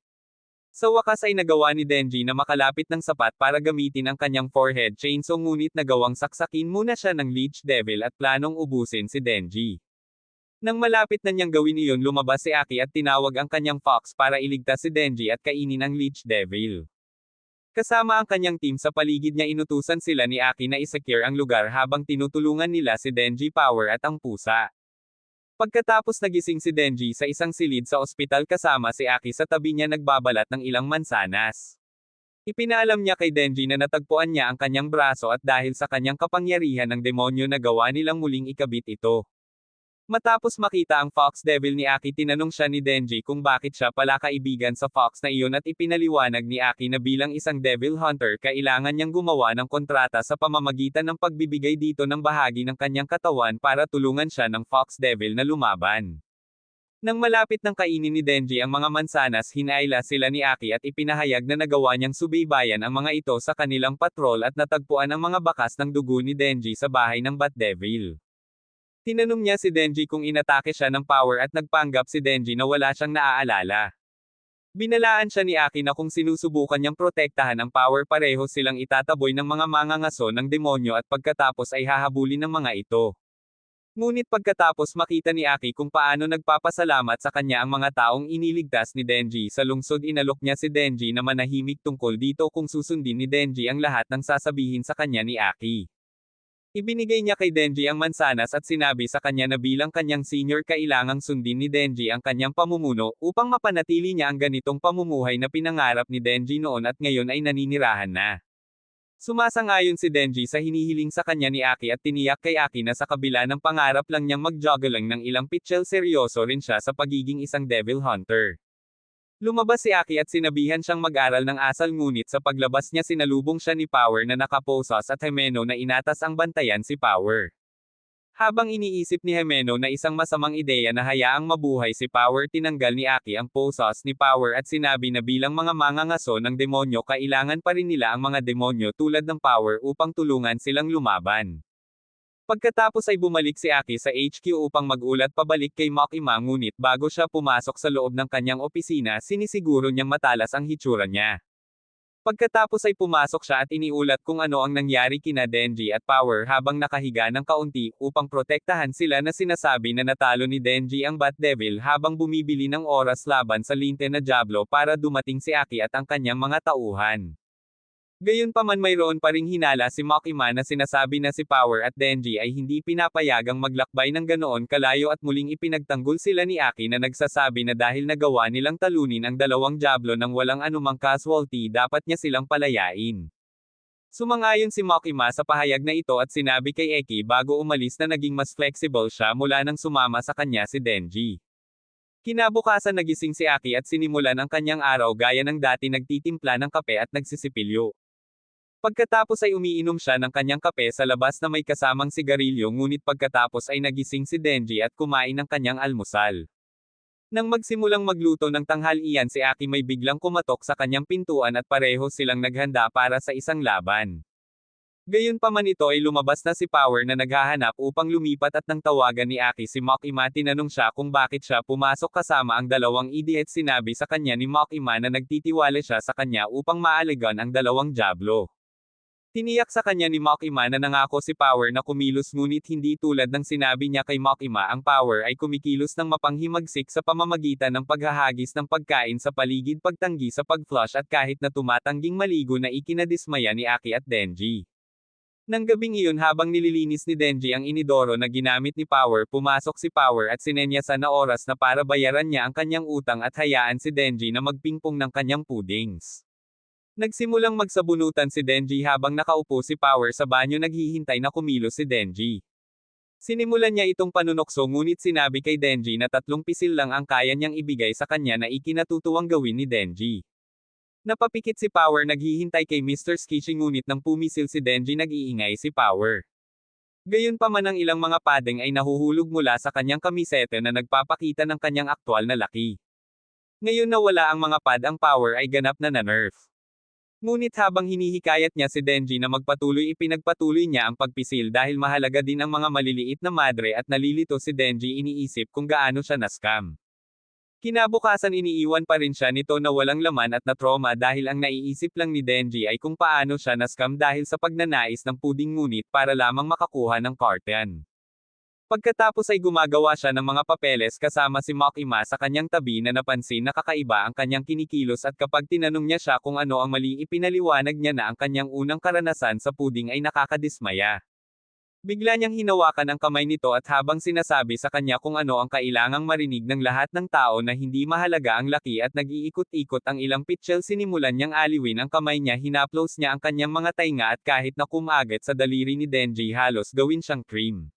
S1: Sa wakas ay nagawa ni Denji na makalapit ng sapat para gamitin ang kanyang forehead chainsaw ngunit nagawang saksakin muna siya ng Leech Devil at planong ubusin si Denji. Nang malapit na niyang gawin iyon lumabas si Aki at tinawag ang kanyang fox para iligtas si Denji at kainin ang Leech Devil. Kasama ang kanyang team sa paligid niya inutusan sila ni Aki na i-secure ang lugar habang tinutulungan nila si Denji Power at ang pusa. Pagkatapos nagising si Denji sa isang silid sa ospital kasama si Aki sa tabi niya nagbabalat ng ilang mansanas. Ipinaalam niya kay Denji na natagpuan niya ang kanyang braso at dahil sa kanyang kapangyarihan ng demonyo nagawa nilang muling ikabit ito. Matapos makita ang Fox Devil ni Aki tinanong siya ni Denji kung bakit siya pala kaibigan sa Fox na iyon at ipinaliwanag ni Aki na bilang isang Devil Hunter kailangan niyang gumawa ng kontrata sa pamamagitan ng pagbibigay dito ng bahagi ng kanyang katawan para tulungan siya ng Fox Devil na lumaban. Nang malapit ng kainin ni Denji ang mga mansanas hinaila sila ni Aki at ipinahayag na nagawa niyang subaybayan ang mga ito sa kanilang patrol at natagpuan ang mga bakas ng dugo ni Denji sa bahay ng Bat Devil. Tinanong niya si Denji kung inatake siya ng Power at nagpanggap si Denji na wala siyang naaalala. Binalaan siya ni Aki na kung sinusubukan niyang protektahan ang Power pareho silang itataboy ng mga mangangaso ng demonyo at pagkatapos ay hahabulin ng mga ito. Ngunit pagkatapos makita ni Aki kung paano nagpapasalamat sa kanya ang mga taong iniligtas ni Denji sa lungsod inalok niya si Denji na manahimik tungkol dito kung susundin ni Denji ang lahat ng sasabihin sa kanya ni Aki. Ibinigay niya kay Denji ang mansanas at sinabi sa kanya na bilang kanyang senior kailangang sundin ni Denji ang kanyang pamumuno upang mapanatili niya ang ganitong pamumuhay na pinangarap ni Denji noon at ngayon ay naninirahan na. Sumasang-ayon si Denji sa hinihiling sa kanya ni Aki at tiniyak kay Aki na sa kabila ng pangarap lang niyang mag-juggling ng ilang pitchel seryoso rin siya sa pagiging isang Devil Hunter. Lumabas si Aki at sinabihan siyang mag-aral ng asal ngunit sa paglabas niya sinalubong siya ni Power na nakaposas at Himeno na inatas ang bantayan si Power. Habang iniisip ni Himeno na isang masamang ideya na hayaang mabuhay si Power tinanggal ni Aki ang posas ni Power at sinabi na bilang mga mangangaso ng demonyo kailangan pa rin nila ang mga demonyo tulad ng Power upang tulungan silang lumaban. Pagkatapos ay bumalik si Aki sa HQ upang mag-ulat pabalik kay Makima ngunit bago siya pumasok sa loob ng kanyang opisina sinisiguro niyang matalas ang hitsura niya. Pagkatapos ay pumasok siya at iniulat kung ano ang nangyari kina Denji at Power habang nakahiga ng kaunti upang protektahan sila na sinasabi na natalo ni Denji ang Bat Devil habang bumibili ng oras laban sa linte na Diablo para dumating si Aki at ang kanyang mga tauhan. Gayunpaman mayroon pa ring hinala si Makima na sinasabi na si Power at Denji ay hindi pinapayagang maglakbay ng ganoon kalayo at muling ipinagtanggol sila ni Aki na nagsasabi na dahil nagawa nilang talunin ang dalawang Diablo nang walang anumang casualty dapat niya silang palayain. Sumang-ayon si Makima sa pahayag na ito at sinabi kay Eki bago umalis na naging mas flexible siya mula nang sumama sa kanya si Denji. Kinabukasan nagising si Aki at sinimulan ang kanyang araw gaya ng dati nagtitimpla ng kape at nagsisipilyo. Pagkatapos ay umiinom siya ng kanyang kape sa labas na may kasamang sigarilyo ngunit pagkatapos ay nagising si Denji at kumain ng kanyang almusal. Nang magsimulang magluto ng tanghalian si Aki may biglang kumatok sa kanyang pintuan at pareho silang naghanda para sa isang laban. Gayunpaman ito ay lumabas na si Power na naghahanap upang lumipat at nang tawagan ni Aki si Makima tinanong siya kung bakit siya pumasok kasama ang dalawang idiot sinabi sa kanya ni Makima na nagtitiwala siya sa kanya upang maaligan ang dalawang Diablo. Tiniyak sa kanya ni Makima na nangako si Power na kumilos ngunit hindi tulad ng sinabi niya kay Makima ang Power ay kumikilos ng mapanghimagsik sa pamamagitan ng paghahagis ng pagkain sa paligid pagtanggi sa pag-flush at kahit na tumatangging maligo na ikinadismaya ni Aki at Denji. Nang gabing iyon habang nililinis ni Denji ang inidoro na ginamit ni Power pumasok si Power at sinenyasan na oras na para bayaran niya ang kanyang utang at hayaan si Denji na magpingpong ng kanyang pudings. Nagsimulang magsabunutan si Denji habang nakaupo si Power sa banyo naghihintay na kumilos si Denji. Sinimulan niya itong panunokso ngunit sinabi kay Denji na 3 pisil lang ang kaya niyang ibigay sa kanya na ikinatutuwang gawin ni Denji. Napapikit si Power naghihintay kay Mr. Skitchy ngunit nang pumisil si Denji nag-iingay si Power. Gayunpaman ang ilang mga padeng ay nahuhulog mula sa kanyang kamisete na nagpapakita ng kanyang aktwal na laki. Ngayon na wala ang mga pad ang Power ay ganap na na-nerf. Ngunit habang hinihikayat niya si Denji na magpatuloy ipinagpatuloy niya ang pagpisil dahil mahalaga din ang mga maliliit na madre at nalilito si Denji iniisip kung gaano siya na-scam. Kinabukasan iniiwan pa rin siya nito na walang laman at na-trauma dahil ang naiisip lang ni Denji ay kung paano siya na-scam dahil sa pagnanais ng puding ngunit para lamang makakuha ng carton. Pagkatapos ay gumagawa siya ng mga papeles kasama si Makima sa kanyang tabi na napansin na kakaiba ang kanyang kinikilos at kapag tinanong niya siya kung ano ang mali ipinaliwanag niya na ang kanyang unang karanasan sa puding ay nakakadismaya. Bigla niyang hinawakan ang kamay nito at habang sinasabi sa kanya kung ano ang kailangang marinig ng lahat ng tao na hindi mahalaga ang laki at nag-iikot-ikot ang ilang pitchel sinimulan niyang aliwin ang kamay niya hinaplos niya ang kanyang mga tainga at kahit na kumagat sa daliri ni Denji halos gawin siyang cream.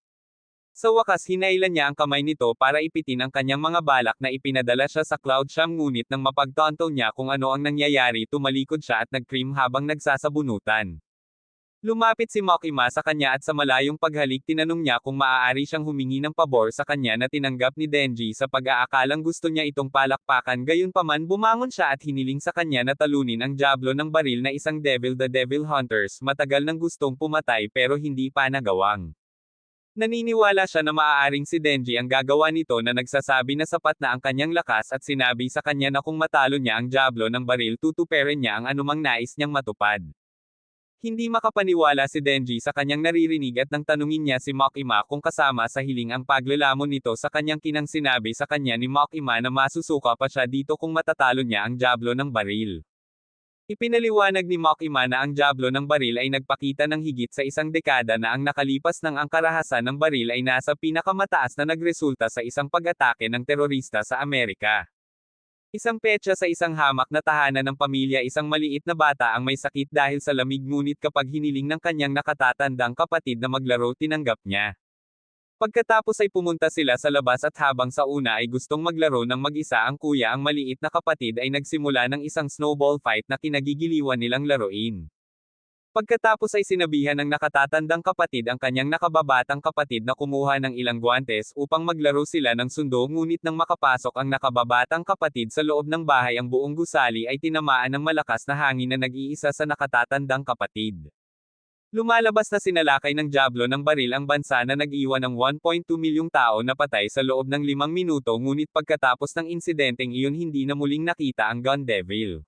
S1: Sa wakas hinailan niya ang kamay nito para ipitin ang kanyang mga balak na ipinadala siya sa Cloud Siyam ngunit nang mapagtanto niya kung ano ang nangyayari tumalikod siya at nag-cream habang nagsasabunutan. Lumapit si Makima sa kanya at sa malayong paghalik tinanong niya kung maaari siyang humingi ng pabor sa kanya na tinanggap ni Denji sa pag-aakalang gusto niya itong palakpakan gayunpaman bumangon siya at hiniling sa kanya na talunin ang Diablo ng baril na isang Devil the Devil Hunters matagal nang gustong pumatay pero hindi pa nagawang. Naniniwala siya na maaaring si Denji ang gagawa nito na nagsasabi na sapat na ang kanyang lakas at sinabi sa kanya na kung matalo niya ang Diablo ng baril tutuperin niya ang anumang nais niyang matupad. Hindi makapaniwala si Denji sa kanyang naririnig at nang tanungin niya si Makima kung kasama sa hiling ang paglalamon nito sa kanyang kinang sinabi sa kanya ni Makima na masusuka pa siya dito kung matatalo niya ang Diablo ng baril. Ipinaliwanag ni Makima na ang Diablo ng baril ay nagpakita ng higit sa isang dekada na ang nakalipas ng ang karahasan ng baril ay nasa pinakamataas na nagresulta sa isang pag-atake ng terorista sa Amerika. Isang petsa sa isang hamak na tahanan ng pamilya isang maliit na bata ang may sakit dahil sa lamig ngunit kapag hiniling ng kanyang nakatatandang kapatid na maglaro tinanggap niya. Pagkatapos ay pumunta sila sa labas at habang sa una ay gustong maglaro ng mag-isa ang kuya ang maliit na kapatid ay nagsimula ng isang snowball fight na kinagigiliwan nilang laruin. Pagkatapos ay sinabihan ng nakatatandang kapatid ang kanyang nakababatang kapatid na kumuha ng ilang guwantes upang maglaro sila ng sundo ngunit nang makapasok ang nakababatang kapatid sa loob ng bahay ang buong gusali ay tinamaan ng malakas na hangin na nag-iisa sa nakatatandang kapatid. Lumalabas na sinalakay ng Diablo ng baril ang bansa na nag-iwan ng 1.2 milyong tao na patay sa loob ng 5 minuto ngunit pagkatapos ng insidenteng iyon hindi na muling nakita ang Gun Devil.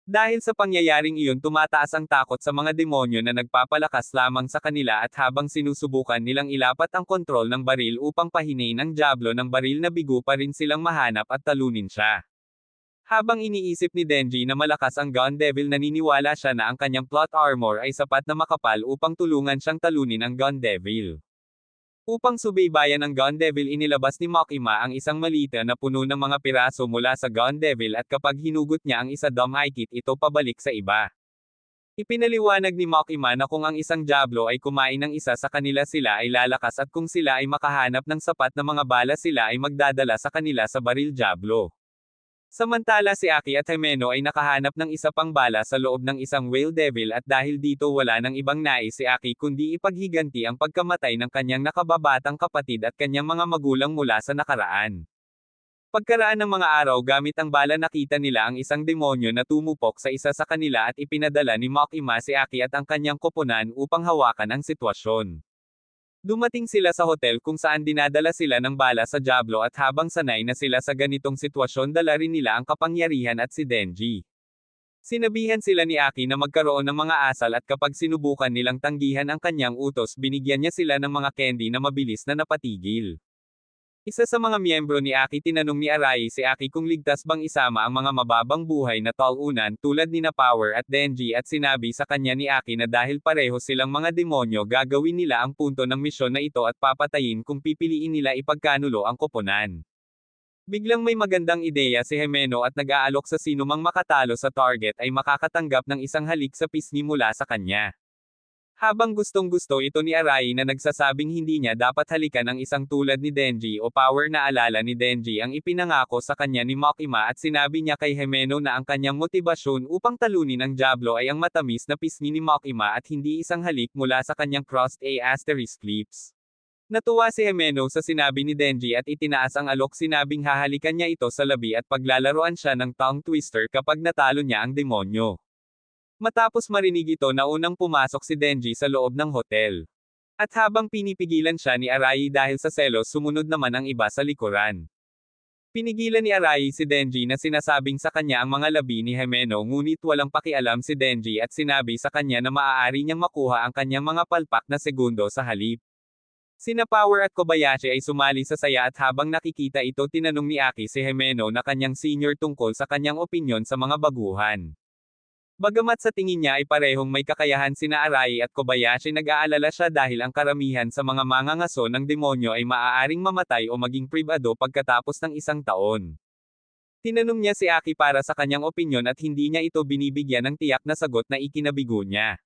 S1: Dahil sa pangyayaring iyon tumataas ang takot sa mga demonyo na nagpapalakas lamang sa kanila at habang sinusubukan nilang ilapat ang kontrol ng baril upang pahinain ang Diablo ng baril na bigo pa rin silang mahanap at talunin siya. Habang iniisip ni Denji na malakas ang Gun Devil naniniwala siya na ang kanyang plot armor ay sapat na makapal upang tulungan siyang talunin ang Gun Devil. Upang subaybayan ang Gun Devil inilabas ni Makima ang isang malita na puno ng mga piraso mula sa Gun Devil at kapag hinugot niya ang isa dumikit ito pabalik sa iba. Ipinaliwanag ni Makima na kung ang isang Diablo ay kumain ng isa sa kanila sila ay lalakas at kung sila ay makahanap ng sapat na mga bala sila ay magdadala sa kanila sa baril Diablo. Samantala si Aki at Himeno ay nakahanap ng isa pang bala sa loob ng isang Whale Devil at dahil dito wala nang ibang nais si Aki kundi ipaghiganti ang pagkamatay ng kanyang nakababatang kapatid at kanyang mga magulang mula sa nakaraan. Pagkaraan ng mga araw gamit ang bala nakita nila ang isang demonyo na tumupok sa isa sa kanila at ipinadala ni Makima si Aki at ang kanyang koponan upang hawakan ang sitwasyon. Dumating sila sa hotel kung saan dinadala sila ng bala sa Diablo at habang sanay na sila sa ganitong sitwasyon dala rin nila ang kapangyarihan at si Denji. Sinabihan sila ni Aki na magkaroon ng mga asal at kapag sinubukan nilang tanggihan ang kanyang utos binigyan niya sila ng mga candy na mabilis na napatigil. Isa sa mga miyembro ni Aki tinanong ni Arai si Aki kung ligtas bang isama ang mga mababang buhay na talunan tulad ni na Power at Denji at sinabi sa kanya ni Aki na dahil pareho silang mga demonyo gagawin nila ang punto ng misyon na ito at papatayin kung pipiliin nila ipagkanulo ang koponan. Biglang may magandang ideya si Himeno at nag-aalok sa sino mang makatalo sa target ay makakatanggap ng isang halik sa pisngi mula sa kanya. Habang gustong-gusto ito ni Arai na nagsasabing hindi niya dapat halikan ang isang tulad ni Denji o Power na alala ni Denji ang ipinangako sa kanya ni Makima at sinabi niya kay Himeno na ang kanyang motibasyon upang talunin ang Diablo ay ang matamis na pisngi ni Makima at hindi isang halik mula sa kanyang crossed A** lips. Natuwa si Himeno sa sinabi ni Denji at itinaas ang alok sinabing hahalikan niya ito sa labi at paglalaroan siya ng tongue twister kapag natalo niya ang demonyo. Matapos marinig ito na unang pumasok si Denji sa loob ng hotel. At habang pinipigilan siya ni Arai dahil sa selos sumunod naman ang iba sa likuran. Pinigilan ni Arai si Denji na sinasabing sa kanya ang mga labi ni Himeno ngunit walang pakialam si Denji at sinabi sa kanya na maaari niyang makuha ang kanyang mga palpak na segundo sa halip. Sina Power at Kobayashi ay sumali sa saya at habang nakikita ito tinanong ni Aki si Himeno na kanyang senior tungkol sa kanyang opinyon sa mga baguhan. Bagamat sa tingin niya ay parehong may kakayahan sina Arai at Kobayashi nag-aalala siya dahil ang karamihan sa mga mangangaso ng demonyo ay maaaring mamatay o maging pribado pagkatapos ng isang taon. Tinanong niya si Aki para sa kanyang opinyon at hindi niya ito binibigyan ng tiyak na sagot na ikinabigo niya.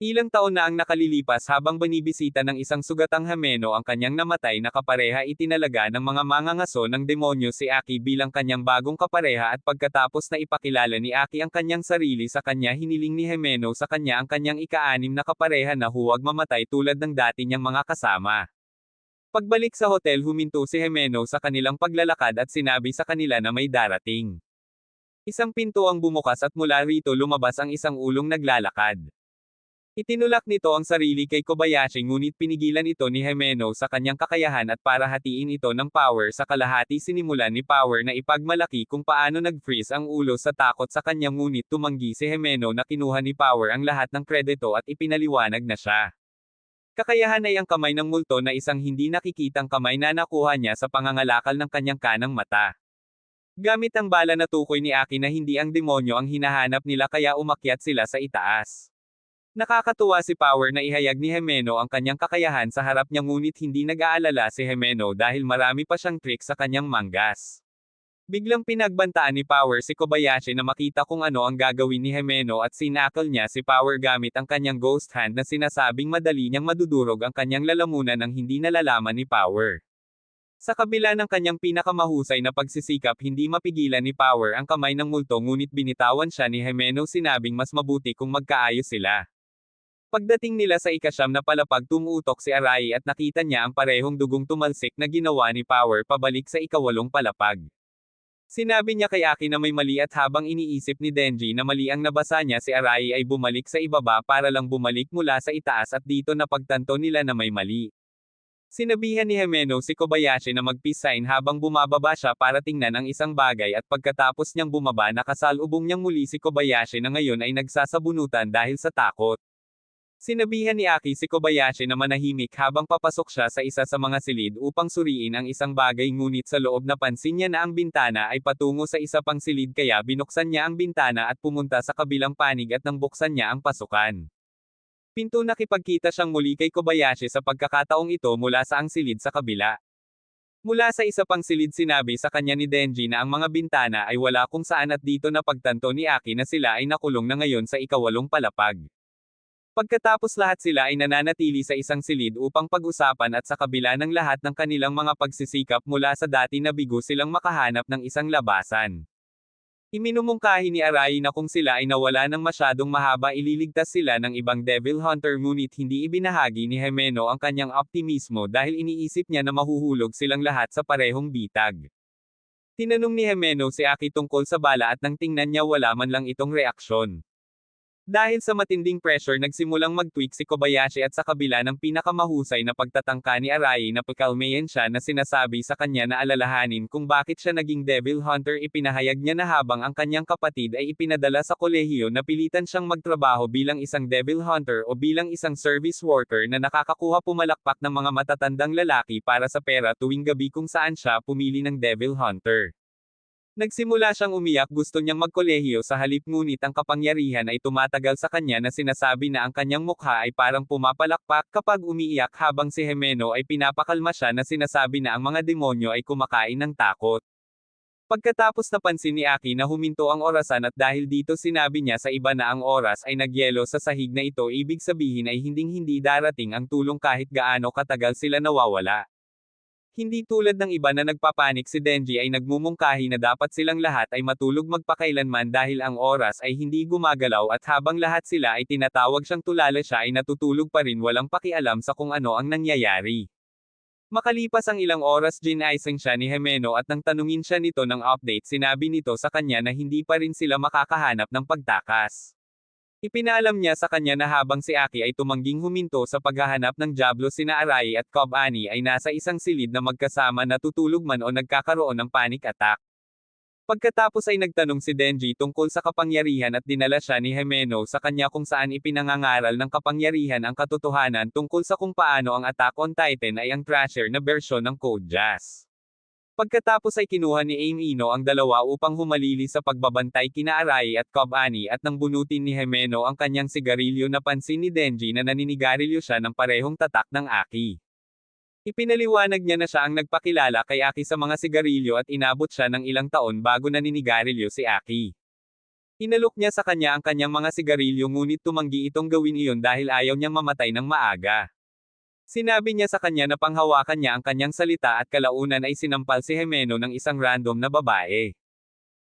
S1: Ilang taon na ang nakalilipas habang binibisita ng isang sugatang Himeno ang kanyang namatay na kapareha itinalaga ng mga mangangaso ng demonyo si Aki bilang kanyang bagong kapareha at pagkatapos na ipakilala ni Aki ang kanyang sarili sa kanya hiniling ni Himeno sa kanya ang kanyang ika-6 na kapareha na huwag mamatay tulad ng dati niyang mga kasama. Pagbalik sa hotel huminto si Himeno sa kanilang paglalakad at sinabi sa kanila na may darating. Isang pinto ang bumukas at mula rito lumabas ang isang ulong naglalakad. Itinulak nito ang sarili kay Kobayashi ngunit pinigilan ito ni Himeno sa kanyang kakayahan at para hatiin ito ng Power sa kalahati sinimulan ni Power na ipagmalaki kung paano nag-freeze ang ulo sa takot sa kanya ngunit tumanggi si Himeno na kinuha ni Power ang lahat ng kredito at ipinaliwanag na siya. Kakayahan ay ang kamay ng multo na isang hindi nakikitang kamay na nakuha niya sa pangangalakal ng kanyang kanang mata. Gamit ang bala na tukoy ni Aki na hindi ang demonyo ang hinahanap nila kaya umakyat sila sa itaas. Nakakatuwa si Power na ihayag ni Himeno ang kanyang kakayahan sa harap niya ngunit hindi nag-aalala si Himeno dahil marami pa siyang trick sa kanyang manggas. Biglang pinagbantaan ni Power si Kobayashi na makita kung ano ang gagawin ni Himeno at sinakal niya si Power gamit ang kanyang ghost hand na sinasabing madali niyang madudurog ang kanyang lalamunan ng hindi nalalaman ni Power. Sa kabila ng kanyang pinakamahusay na pagsisikap hindi mapigilan ni Power ang kamay ng multo ngunit binitawan siya ni Himeno sinabing mas mabuti kung magkaayos sila. Pagdating nila sa ika-9 na palapag tumutok si Arai at nakita niya ang parehong dugong tumalsik na ginawa ni Power pabalik sa ika-8 palapag. Sinabi niya kay Aki na may mali at habang iniisip ni Denji na mali ang nabasa niya, si Arai ay bumalik sa ibaba para lang bumalik mula sa itaas at dito napagtanto nila na may mali. Sinabihan ni Himeno si Kobayashi na mag-peace sign habang bumababa siya para tingnan ang isang bagay at pagkatapos niyang bumaba nakasalubong niyang muli si Kobayashi na ngayon ay nagsasabunutan dahil sa takot. Sinabihan ni Aki si Kobayashi na manahimik habang papasok siya sa isa sa mga silid upang suriin ang isang bagay, ngunit sa loob napansin niya na ang bintana ay patungo sa isa pang silid kaya binuksan niya ang bintana at pumunta sa kabilang panig at nang buksan niya ang pasukan. Pinto nakipagkita siyang muli kay Kobayashi sa pagkakataong ito mula sa ang silid sa kabila. Mula sa isa pang silid sinabi sa kanya ni Denji na ang mga bintana ay wala kung saan at dito napagtanto ni Aki na sila ay nakulong na ngayon sa ikawalong palapag. Pagkatapos lahat sila ay nananatili sa isang silid upang pag-usapan at sa kabila ng lahat ng kanilang mga pagsisikap mula sa dati na bigo silang makahanap ng isang labasan. Iminumungkahi ni Arai na kung sila ay nawala ng masyadong mahaba ililigtas sila ng ibang Devil Hunter, ngunit hindi ibinahagi ni Himeno ang kanyang optimismo dahil iniisip niya na mahuhulog silang lahat sa parehong bitag. Tinanong ni Himeno si Aki tungkol sa bala at nang tingnan niya wala man lang itong reaksyon. Dahil sa matinding pressure nagsimulang mag-tweak si Kobayashi at sa kabila ng pinakamahusay na pagtatangka ni Arai na pakalmayan siya na sinasabi sa kanya na alalahanin kung bakit siya naging Devil Hunter, ipinahayag niya na habang ang kanyang kapatid ay ipinadala sa kolehiyo napilitan siyang magtrabaho bilang isang Devil Hunter o bilang isang service worker na nakakakuha pumalakpak ng mga matatandang lalaki para sa pera tuwing gabi kung saan siya pumili ng Devil Hunter. Nagsimula siyang umiyak, gusto niyang magkolehiyo sa halip, ngunit ang kapangyarihan ay tumatagal sa kanya na sinasabi na ang kanyang mukha ay parang pumapalakpak kapag umiiyak habang si Himeno ay pinapakalma siya na sinasabi na ang mga demonyo ay kumakain ng takot. Pagkatapos napansin ni Aki na huminto ang orasan at dahil dito sinabi niya sa iba na ang oras ay nagyelo sa sahig na ito, ibig sabihin ay hinding-hindi darating ang tulong kahit gaano katagal sila nawawala. Hindi tulad ng iba na nagpapanik, si Denji ay nagmumungkahi na dapat silang lahat ay matulog magpakailanman dahil ang oras ay hindi gumagalaw at habang lahat sila ay tinatawag siyang tulala siya ay natutulog pa rin walang pakialam sa kung ano ang nangyayari. Makalipas ang ilang oras ginaising siya ni Himeno at nang tanungin siya nito ng update sinabi nito sa kanya na hindi pa rin sila makakahanap ng pagtakas. Ipinaalam niya sa kanya na habang si Aki ay tumangging huminto sa paghahanap ng Diablo, sina Arai at Kobani ay nasa isang silid na magkasama natutulog man o nagkakaroon ng panic attack. Pagkatapos ay nagtanong si Denji tungkol sa kapangyarihan at dinala siya ni Himeno sa kanya kung saan ipinangangaral ng kapangyarihan ang katotohanan tungkol sa kung paano ang Attack on Titan ay ang Thrasher na bersyon ng Code Geass. Pagkatapos ay kinuha ni Ino ang dalawa upang humalili sa pagbabantay kina Arai at Kobani at nang bunutin ni Himeno ang kanyang sigarilyo napansin ni Denji na naninigarilyo siya ng parehong tatak ng Aki. Ipinaliwanag niya na siya ang nagpakilala kay Aki sa mga sigarilyo at inabot siya ng ilang taon bago naninigarilyo si Aki. Inalok niya sa kanya ang kanyang mga sigarilyo ngunit tumanggi itong gawin iyon dahil ayaw niyang mamatay ng maaga. Sinabi niya sa kanya na panghawakan niya ang kanyang salita at kalaunan ay sinampal si Himeno ng isang random na babae.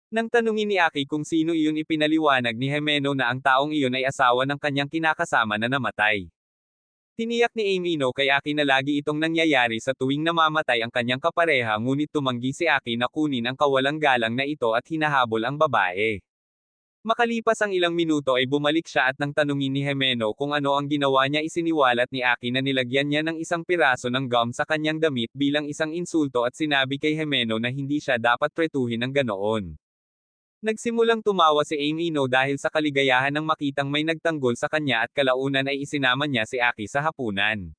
S1: Nang tanungin ni Aki kung sino iyon, ipinaliwanag ni Himeno na ang taong iyon ay asawa ng kanyang kinakasama na namatay. Tiniyak ni Ino kay Aki na lagi itong nangyayari sa tuwing namamatay ang kanyang kapareha, ngunit tumanggi si Aki na kunin ang kawalang galang na ito at hinahabol ang babae. Makalipas ang ilang minuto ay bumalik siya at nang tanungin ni Himeno kung ano ang ginawa niya, isiniwalat ni Aki na nilagyan niya ng isang piraso ng gum sa kanyang damit bilang isang insulto at sinabi kay Himeno na hindi siya dapat tretuhin ng ganoon. Nagsimulang tumawa si Ino dahil sa kaligayahan ng makitang may nagtanggol sa kanya at kalaunan ay isinama niya si Aki sa hapunan.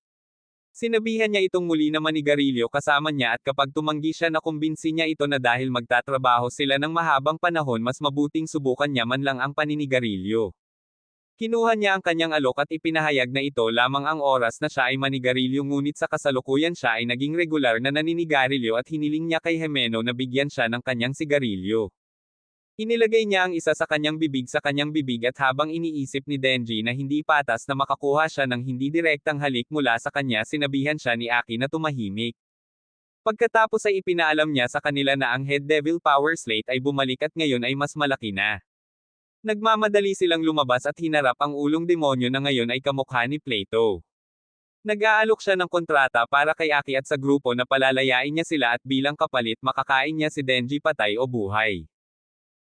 S1: Sinabihan niya itong muli na manigarilyo kasama niya at kapag tumanggi siya na kumbinsi niya ito na dahil magtatrabaho sila ng mahabang panahon mas mabuting subukan niya man lang ang paninigarilyo. Kinuha niya ang kanyang alok at ipinahayag na ito lamang ang oras na siya ay manigarilyo, ngunit sa kasalukuyan siya ay naging regular na naninigarilyo at hiniling niya kay Himeno na bigyan siya ng kanyang sigarilyo. Inilagay niya ang isa sa kanyang bibig at habang iniisip ni Denji na hindi patas na makakuha siya ng hindi direktang halik mula sa kanya, sinabihan siya ni Aki na tumahimik. Pagkatapos ay ipinaalam niya sa kanila na ang Head Devil Power Slate ay bumalik at ngayon ay mas malaki na. Nagmamadali silang lumabas at hinarap ang ulong demonyo na ngayon ay kamukha ni Plato. Nag-aalok siya ng kontrata para kay Aki at sa grupo na palalayain niya sila at bilang kapalit makakain niya si Denji patay o buhay.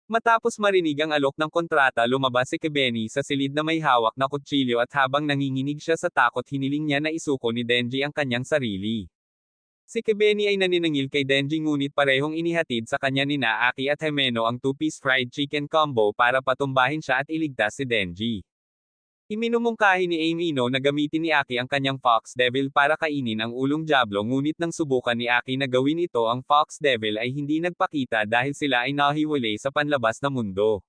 S1: Matapos marinig ang alok ng kontrata lumabas si Kebeni sa silid na may hawak na kutsilyo at habang nanginginig siya sa takot hiniling niya na isuko ni Denji ang kanyang sarili. Si Kebeni ay naniningil kay Denji ngunit parehong inihatid sa kanya ni Aki at Himeno ang two-piece fried chicken combo para patumbahin siya at iligtas si Denji. Iminumungkahi ni Amino na gamitin ni Aki ang kanyang Fox Devil para kainin ang ulong Diablo ngunit nang subukan ni Aki na gawin ito ang Fox Devil ay hindi nagpakita dahil sila ay nahiwalay sa panlabas na mundo.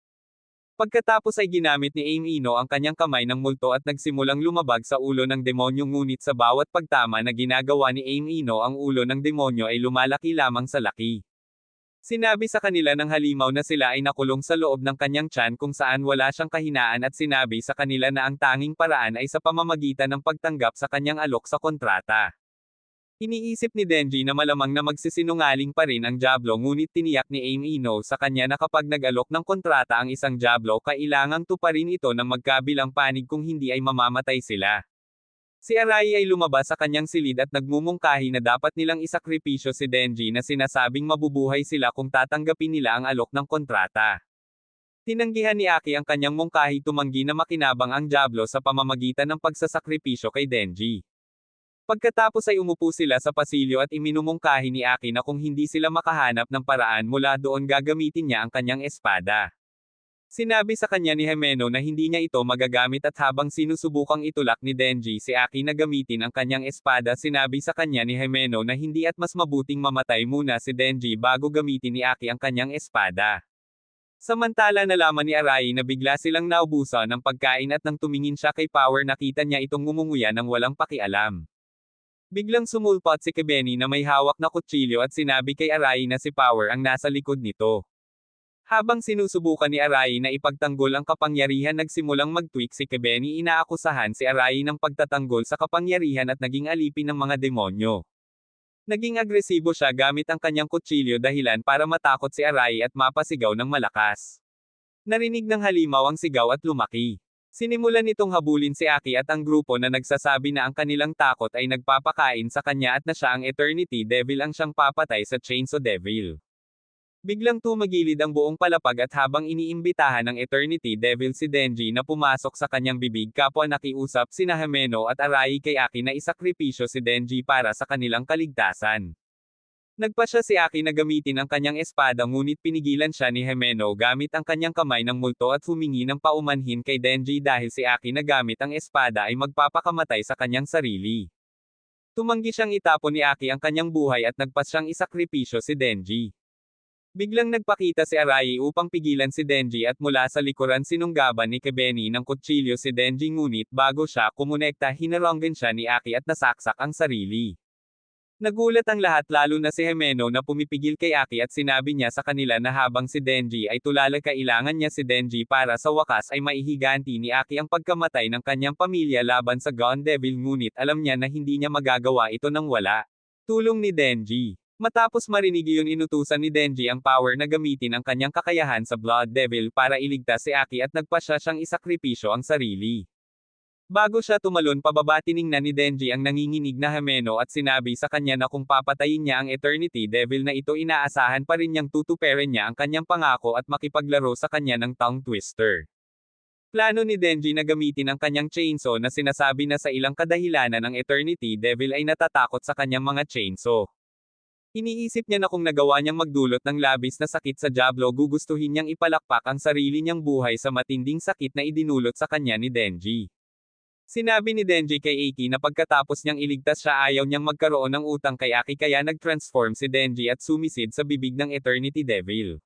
S1: Pagkatapos ay ginamit ni Amino ang kanyang kamay ng multo at nagsimulang lumabag sa ulo ng demonyo ngunit sa bawat pagtama na ginagawa ni Amino ang ulo ng demonyo ay lumalaki lamang sa laki. Sinabi sa kanila ng halimaw na sila ay nakulong sa loob ng kanyang tiyan kung saan wala siyang kahinaan at sinabi sa kanila na ang tanging paraan ay sa pamamagitan ng pagtanggap sa kanyang alok sa kontrata. Iniisip ni Denji na malamang na magsisinungaling pa rin ang Diablo ngunit tiniyak ni Amino sa kanya na kapag nag-alok ng kontrata ang isang Diablo kailangang tuparin ito ng magkabilang panig kung hindi ay mamamatay sila. Si Arai ay lumabas sa kanyang silid at nagmumungkahi na dapat nilang isakripisyo si Denji na sinasabing mabubuhay sila kung tatanggapin nila ang alok ng kontrata. Tinanggihan ni Aki ang kanyang mungkahi tumanggi na makinabang ang Diablo sa pamamagitan ng pagsasakripisyo kay Denji. Pagkatapos ay umupo sila sa pasilyo at iminumungkahi ni Aki na kung hindi sila makahanap ng paraan mula doon gagamitin niya ang kanyang espada. Sinabi sa kanya ni Himeno na hindi niya ito magagamit at habang sinusubukang itulak ni Denji si Aki na gamitin ang kanyang espada sinabi sa kanya ni Himeno na hindi at mas mabuting mamatay muna si Denji bago gamitin ni Aki ang kanyang espada. Samantala nalaman ni Arai na bigla silang naubusan ng pagkain at nang tumingin siya kay Power nakita niya itong ngumunguya ng walang pakialam. Biglang sumulpot si Kebeni na may hawak na kutsilyo at sinabi kay Arai na si Power ang nasa likod nito. Habang sinusubukan ni Arai na ipagtanggol ang kapangyarihan nagsimulang mag-tweak si Kebeni inaakusahan si Arai ng pagtatanggol sa kapangyarihan at naging alipin ng mga demonyo. Naging agresibo siya gamit ang kanyang kutsilyo dahilan para matakot si Arai at mapasigaw ng malakas. Narinig ng halimaw ang sigaw at lumaki. Sinimulan nitong habulin si Aki at ang grupo na nagsasabi na ang kanilang takot ay nagpapakain sa kanya at na siya ang Eternity Devil ang siyang papatay sa Chainsaw Devil. Biglang tumagilid ang buong palapag at habang iniimbitahan ng Eternity Devil si Denji na pumasok sa kanyang bibig kapwa nakiusap sina Himeno at Arai kay Aki na isakripisyo si Denji para sa kanilang kaligtasan. Nagpasya si Aki na gamitin ang kanyang espada ngunit pinigilan siya ni Himeno gamit ang kanyang kamay ng multo at humingi ng paumanhin kay Denji dahil si Aki na gamit ang espada ay magpapakamatay sa kanyang sarili. Tumanggi siyang itapon ni Aki ang kanyang buhay at nagpasyang isakripisyo si Denji. Biglang nagpakita si Arai upang pigilan si Denji at mula sa likuran sinunggaban ni Kebeni ng kutsilyo si Denji ngunit bago siya kumonekta hinaronggan siya ni Aki at nasaksak ang sarili. Nagulat ang lahat lalo na si Himeno na pumipigil kay Aki at sinabi niya sa kanila na habang si Denji ay tulala kailangan niya si Denji para sa wakas ay maihiganti ni Aki ang pagkamatay ng kanyang pamilya laban sa Gone Devil ngunit alam niya na hindi niya magagawa ito nang wala tulong ni Denji. Matapos marinig iyon inutusan ni Denji ang Power na gamitin ang kanyang kakayahan sa Blood Devil para iligtas si Aki at nagpasya siyang isakripisyo ang sarili. Bago siya tumalon pababa tiningnan ni Denji ang nanginginig na Himeno at sinabi sa kanya na kung papatayin niya ang Eternity Devil na ito inaasahan pa rin niyang tutuperin niya ang kanyang pangako at makipaglaro sa kanya ng tongue twister. Plano ni Denji na gamitin ang kanyang chainsaw na sinasabi na sa ilang kadahilanan ng Eternity Devil ay natatakot sa kanyang mga chainsaw. Iniisip niya na kung nagawa niyang magdulot ng labis na sakit sa Diablo gugustuhin niyang ipalakpak ang sarili niyang buhay sa matinding sakit na idinulot sa kanya ni Denji. Sinabi ni Denji kay Aki na pagkatapos niyang iligtas siya ayaw niyang magkaroon ng utang kay Aki kaya nag-transform si Denji at sumisid sa bibig ng Eternity Devil.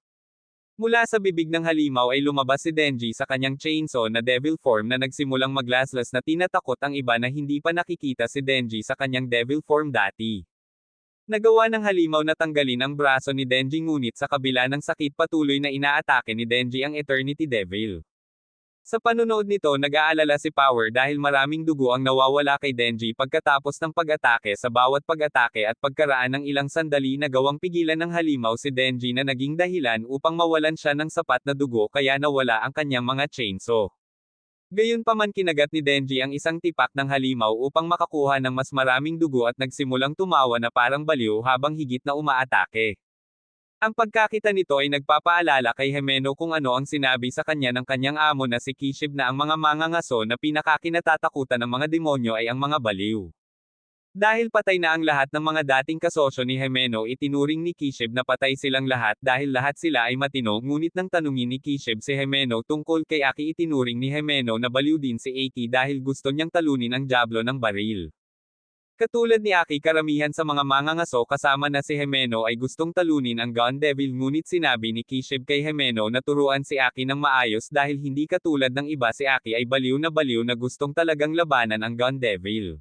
S1: Mula sa bibig ng halimaw ay lumabas si Denji sa kanyang chainsaw na devil form na nagsimulang maglaslas na tinatakot ang iba na hindi pa nakikita si Denji sa kanyang devil form dati. Nagawa ng halimaw na tanggalin ang braso ni Denji ngunit sa kabila ng sakit patuloy na inaatake ni Denji ang Eternity Devil. Sa panunood nito nag-aalala si Power dahil maraming dugo ang nawawala kay Denji pagkatapos ng pag-atake sa bawat pag-atake at pagkaraan ng ilang sandali nagawang pigilan ng halimaw si Denji na naging dahilan upang mawalan siya ng sapat na dugo kaya nawala ang kanyang mga chainsaw. Gayunpaman kinagat ni Denji ang isang tipak ng halimaw upang makakuha ng mas maraming dugo at nagsimulang tumawa na parang baliw habang higit na umaatake. Ang pagkakita nito ay nagpapaalala kay Himeno kung ano ang sinabi sa kanya ng kanyang amo na si Kishib na ang mga mangangaso na pinakakinatatakutan ng mga demonyo ay ang mga baliw. Dahil patay na ang lahat ng mga dating kasosyo ni Himeno, itinuring ni Kishib na patay silang lahat dahil lahat sila ay matino, ngunit nang tanungin ni Kishib si Himeno tungkol kay Aki, itinuring ni Himeno na baliw din si Aki dahil gusto niyang talunin ang Diablo ng baril. Katulad ni Aki, karamihan sa mga mangangaso kasama na si Himeno ay gustong talunin ang Gun Devil, ngunit sinabi ni Kishib kay Himeno na turuan si Aki ng maayos dahil hindi katulad ng iba, si Aki ay baliw na gustong talagang labanan ang Gun Devil.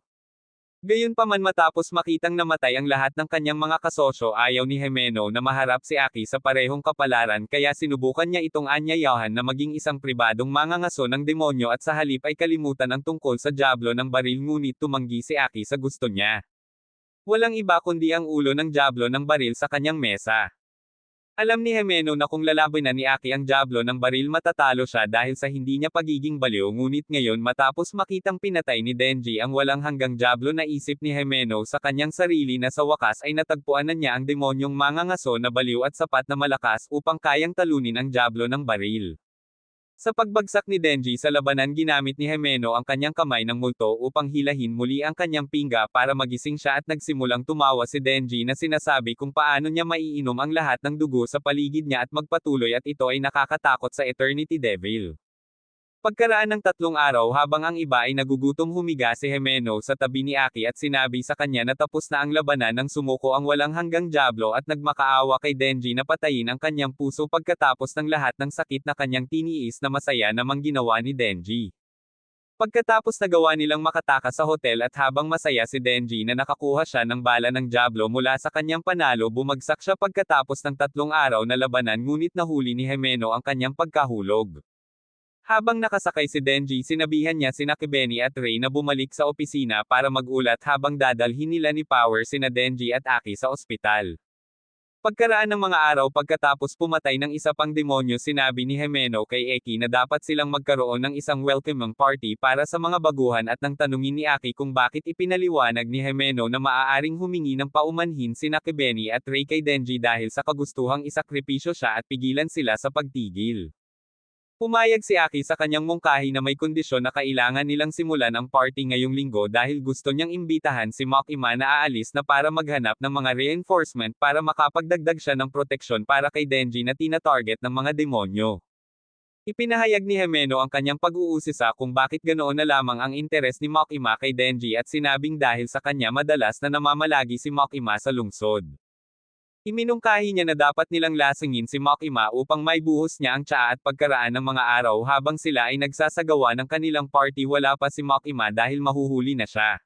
S1: Gayunpaman, matapos makitang namatay ang lahat ng kanyang mga kasosyo, ayaw ni Himeno na maharap si Aki sa parehong kapalaran, kaya sinubukan niya itong anyayahan na maging isang pribadong mangangaso ng demonyo at sa halip ay kalimutan ang tungkol sa Diablo ng baril, ngunit tumanggi si Aki sa gusto niya. Walang iba kundi ang ulo ng Diablo ng baril sa kanyang mesa. Alam ni Himeno na kung lalabanan ni Aki ang Diablo ng baril, matatalo siya dahil sa hindi niya pagiging baliw, ngunit ngayon matapos makitang pinatay ni Denji ang walang hanggang Diablo, naisip ni Himeno sa kanyang sarili na sa wakas ay natagpuan na niya ang demonyong mangangaso na baliw at sapat na malakas upang kayang talunin ang Diablo ng baril. Sa pagbagsak ni Denji sa labanan, ginamit ni Himeno ang kanyang kamay ng multo upang hilahin muli ang kanyang pingga para magising siya at nagsimulang tumawa si Denji na sinasabi kung paano niya maiinom ang lahat ng dugo sa paligid niya at magpatuloy, at ito ay nakakatakot sa Eternity Devil. Pagkaraan ng 3 araw, habang ang iba ay nagugutom, humiga si Himeno sa tabi ni Aki at sinabi sa kanya na tapos na ang labanan nang sumuko ang walang hanggang Diablo at nagmakaawa kay Denji na patayin ang kanyang puso pagkatapos ng lahat ng sakit na kanyang tiniis, na masaya namang ginawa ni Denji. Pagkatapos nagawa nilang makatakas sa hotel at habang masaya si Denji na nakakuha siya ng bala ng Diablo mula sa kanyang panalo, bumagsak siya pagkatapos ng 3 araw na labanan, ngunit nahuli ni Himeno ang kanyang pagkahulog. Habang nakasakay si Denji, sinabihan niya sina Kibeni at Rei na bumalik sa opisina para magulat habang dadalhin nila ni Power sina Denji at Aki sa ospital. Pagkaraan ng mga araw pagkatapos pumatay ng isa pang demonyo, sinabi ni Himeno kay Eki na dapat silang magkaroon ng isang welcoming party para sa mga baguhan, at nang tanungin ni Aki kung bakit, ipinaliwanag ni Himeno na maaaring humingi ng paumanhin sina Kibeni at Rei kay Denji dahil sa kagustuhang isakripisyo siya at pigilan sila sa pagtigil. Pumayag si Aki sa kanyang mungkahi na may kondisyon na kailangan nilang simulan ang party ngayong linggo dahil gusto niyang imbitahan si Makima na aalis na para maghanap ng mga reinforcement para makapagdagdag siya ng proteksyon para kay Denji na tina-target ng mga demonyo. Ipinahayag ni Himeno ang kanyang pag-uusisa kung bakit ganoon na lamang ang interes ni Makima kay Denji at sinabing dahil sa kanya madalas na namamalagi si Makima sa lungsod. Iminungkahi niya na dapat nilang lasingin si Makima upang maibuhos niya ang tsaa, at pagkaraan ng mga araw habang sila ay nagsasagawa ng kanilang party, wala pa si Makima dahil mahuhuli na siya.